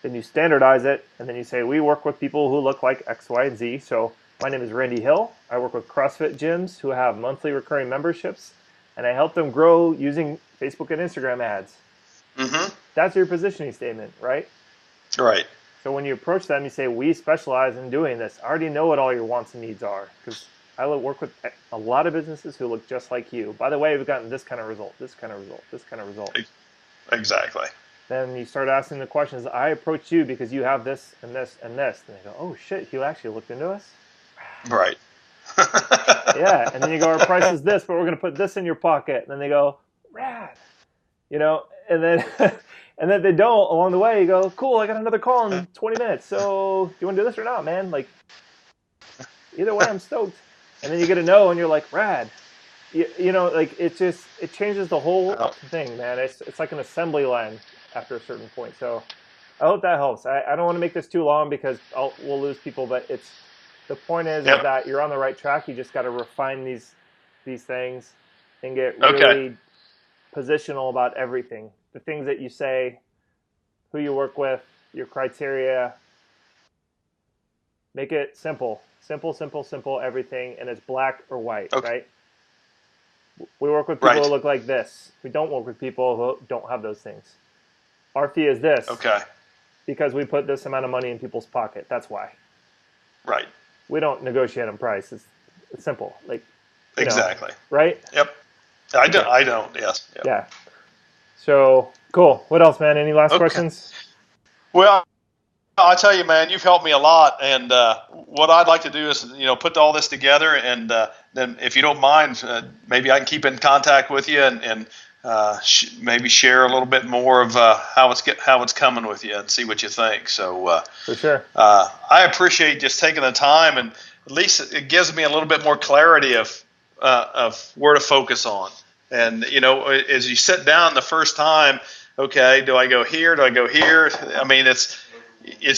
Then you standardize it. And then you say, we work with people who look like X, Y, and Z. So my name is Randy Hill. I work with CrossFit gyms who have monthly recurring memberships. And I help them grow using Facebook and Instagram ads. Mm-hmm. That's your positioning statement, right? Right. So when you approach them, you say, we specialize in doing this. I already know what all your wants and needs are because I work with a lot of businesses who look just like you. By the way, we've gotten this kind of result, this kind of result, this kind of result. Exactly. Then you start asking the questions. I approach you because you have this and this and this. And they go, oh, shit, you actually looked into us? Right. Yeah. And then you go, our price is this, but we're going to put this in your pocket. And then they go, rad. And then... And then they don't along the way. You go, cool, I got another call in 20 minutes. So do you want to do this or not, man? Like, either way, I'm stoked. And then you get a no, and you're like, rad. Like it changes the whole thing, man. It's like an assembly line after a certain point. So I hope that helps. I don't want to make this too long because we'll lose people. But the point is that you're on the right track. You just got to refine these things and get really positional about everything. The things that you say, who you work with, your criteria. Make it simple. Simple, simple, simple, everything. And it's black or white, right? We work with people who look like this. We don't work with people who don't have those things. Our fee is this. Okay. Because we put this amount of money in people's pocket. That's why. Right. We don't negotiate on price. It's simple. Like, exactly. Right? Yep. I don't. Yes. Yep. Yeah. So, cool. What else, man? Any last questions? Well, I tell you, man, you've helped me a lot. And what I'd like to do is, put all this together. And then if you don't mind, maybe I can keep in contact with you and maybe share a little bit more of how it's coming with you and see what you think. So for sure. I appreciate just taking the time, and at least it gives me a little bit more clarity of where to focus on. And, as you sit down the first time, okay, do I go here? Do I go here? I mean, it's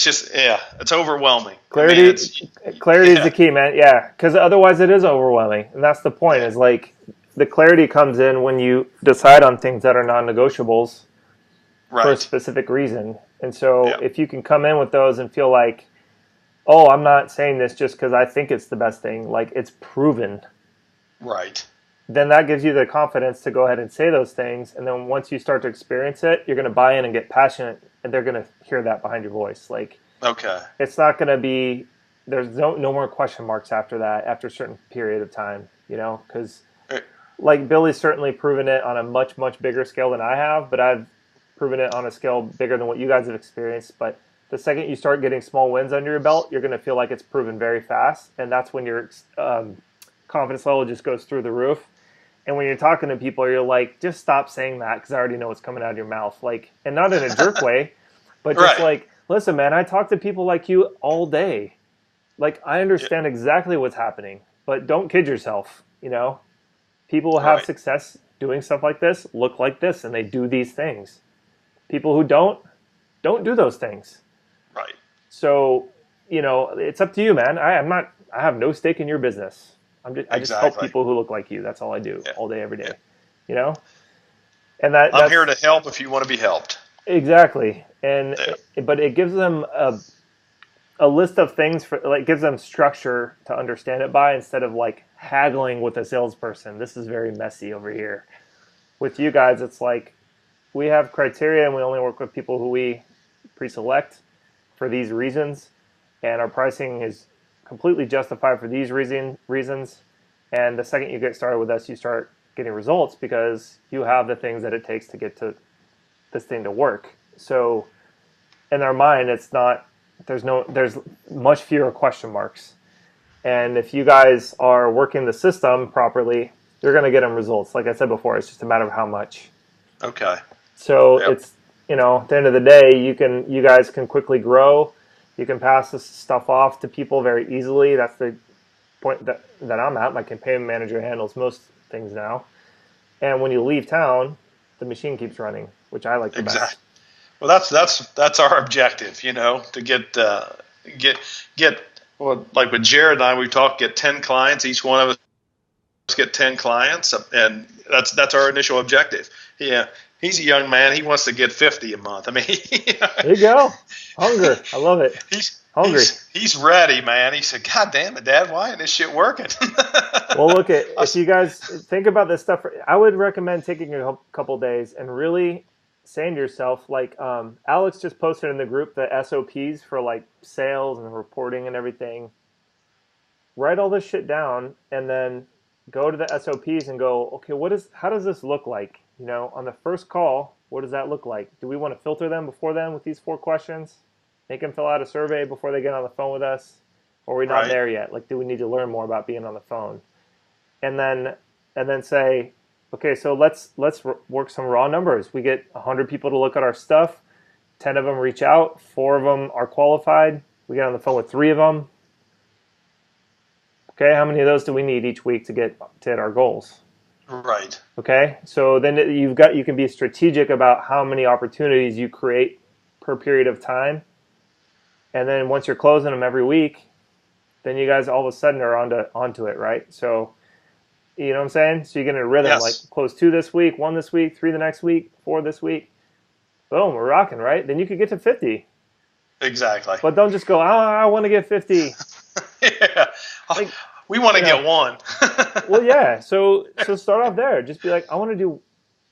just, it's overwhelming. Clarity is the key, man. Yeah, because otherwise it is overwhelming. And that's the point is like the clarity comes in when you decide on things that are non-negotiables for a specific reason. And so if you can come in with those and feel like, oh, I'm not saying this just because I think it's the best thing, like it's proven. Right. Then that gives you the confidence to go ahead and say those things. And then once you start to experience it, you're going to buy in and get passionate, and they're going to hear that behind your voice. Like, it's not going to be, there's no more question marks after that, after a certain period of time, because like Billy's certainly proven it on a much, much bigger scale than I have, but I've proven it on a scale bigger than what you guys have experienced. But the second you start getting small wins under your belt, you're going to feel like it's proven very fast. And that's when your confidence level just goes through the roof. And when you're talking to people, you're like, just stop saying that because I already know what's coming out of your mouth. Like, and not in a jerk way, but just Right. like, listen, man, I talk to people like you all day. Like, I understand exactly what's happening, but don't kid yourself. People who have Right. success doing stuff like this look like this, and they do these things. People who don't do those things. Right. So, it's up to you, man. I have no stake in your business. I just help Exactly. people who look like you. That's all I do Yeah. all day, every day. Yeah. And I'm here to help if you want to be helped. exactly. And Yeah. but it gives them a list of things gives them structure to understand it by, instead of like haggling with a salesperson. This is very messy over here. With you guys, it's like we have criteria, and we only work with people who we pre-select for these reasons, and our pricing is completely justified for these reasons. And the second you get started with us, you start getting results because you have the things that it takes to get to this thing to work. So in our mind, it's not, there's much fewer question marks. And if you guys are working the system properly, you're going to get them results. Like I said before, it's just a matter of how much. Okay. So Yep. it's, at the end of the day, you guys can quickly grow. You can pass this stuff off to people very easily. That's the point that I'm at. My campaign manager handles most things now. And when you leave town, the machine keeps running, which I like the Exactly. best. Well, that's our objective, to get well, like with Jared and I, we talked, get 10 clients. Each one of us get 10 clients, and that's our initial objective. Yeah, he's a young man. He wants to get 50 a month. I mean, There you go. Hunger. I love it. Hungry. He's ready, man. He said, "God damn it, Dad, why isn't this shit working?" Well, look, if you guys think about this stuff, I would recommend taking a couple days and really saying to yourself, like Alex just posted in the group the SOPs for like sales and reporting and everything. Write all this shit down and then go to the SOPs and go, okay, how does this look like? On the first call, what does that look like? Do we want to filter them before then with these 4 questions? Make them fill out a survey before they get on the phone with us? Or are we not Right. there yet? Like, do we need to learn more about being on the phone? And then say, okay, so let's work some raw numbers. We get 100 people to look at our stuff. 10 of them reach out. 4 of them are qualified. We get on the phone with 3 of them. Okay, how many of those do we need each week to hit our goals? Right. Okay, so then you can be strategic about how many opportunities you create per period of time. And then once you're closing them every week, then you guys all of a sudden are onto it, right? So, you know what I'm saying? So you get in a rhythm, Yes. like close 2 this week, 1 this week, 3 the next week, 4 this week. Boom, we're rocking, right? Then you could get to 50. Exactly. But don't just go, I want to get 50. Yeah. Like, We want to get 1. Well, yeah. So start off there. Just be like, I want to do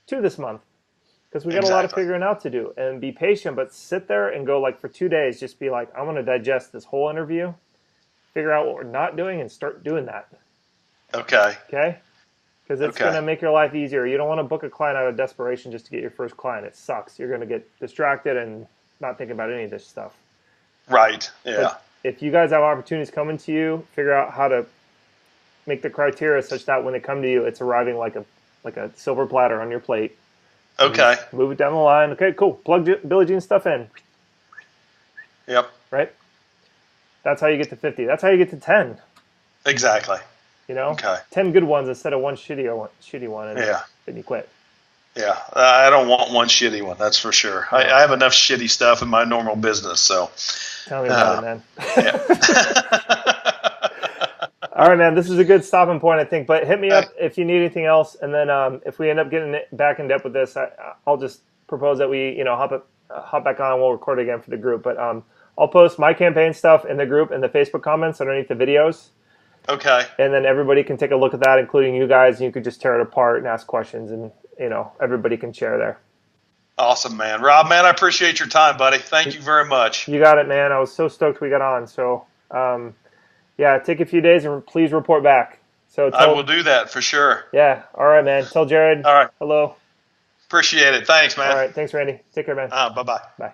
2 this month because we got a lot of Exactly. figuring out to do. And be patient, but sit there and go like for 2 days. Just be like, I want to digest this whole interview, figure out what we're not doing, and start doing that. Okay. Okay? Because it's going to make your life easier. You don't want to book a client out of desperation just to get your first client. It sucks. You're going to get distracted and not thinking about any of this stuff. Right. Yeah. But if you guys have opportunities coming to you, figure out how to make the criteria such that when they come to you, it's arriving like a silver platter on your plate. Okay. Move it down the line. Okay, cool. Plug Billie Jean stuff in. Yep. Right? That's how you get to 50. That's how you get to 10. Exactly. Okay. 10 good ones instead of one shitty one, and then you quit. Yeah, I don't want one shitty one. That's for sure. I have enough shitty stuff in my normal business. So tell me about it, man. Yeah. All right, man. This is a good stopping point, I think. But hit me up if you need anything else, and then if we end up getting back in depth with this, I'll just propose that we, hop back on. We'll record again for the group. But I'll post my campaign stuff in the group in the Facebook comments underneath the videos. Okay. And then everybody can take a look at that, including you guys. And you could just tear it apart and ask questions, and everybody can share there. Awesome, man. Rob, man, I appreciate your time, buddy. Thank you very much. You got it, man. I was so stoked we got on. So, take a few days and please report back. So I will do that for sure. Yeah. All right, man. Tell Jared. All right. Hello. Appreciate it. Thanks, man. All right. Thanks, Randy. Take care, man. Bye-bye. Bye.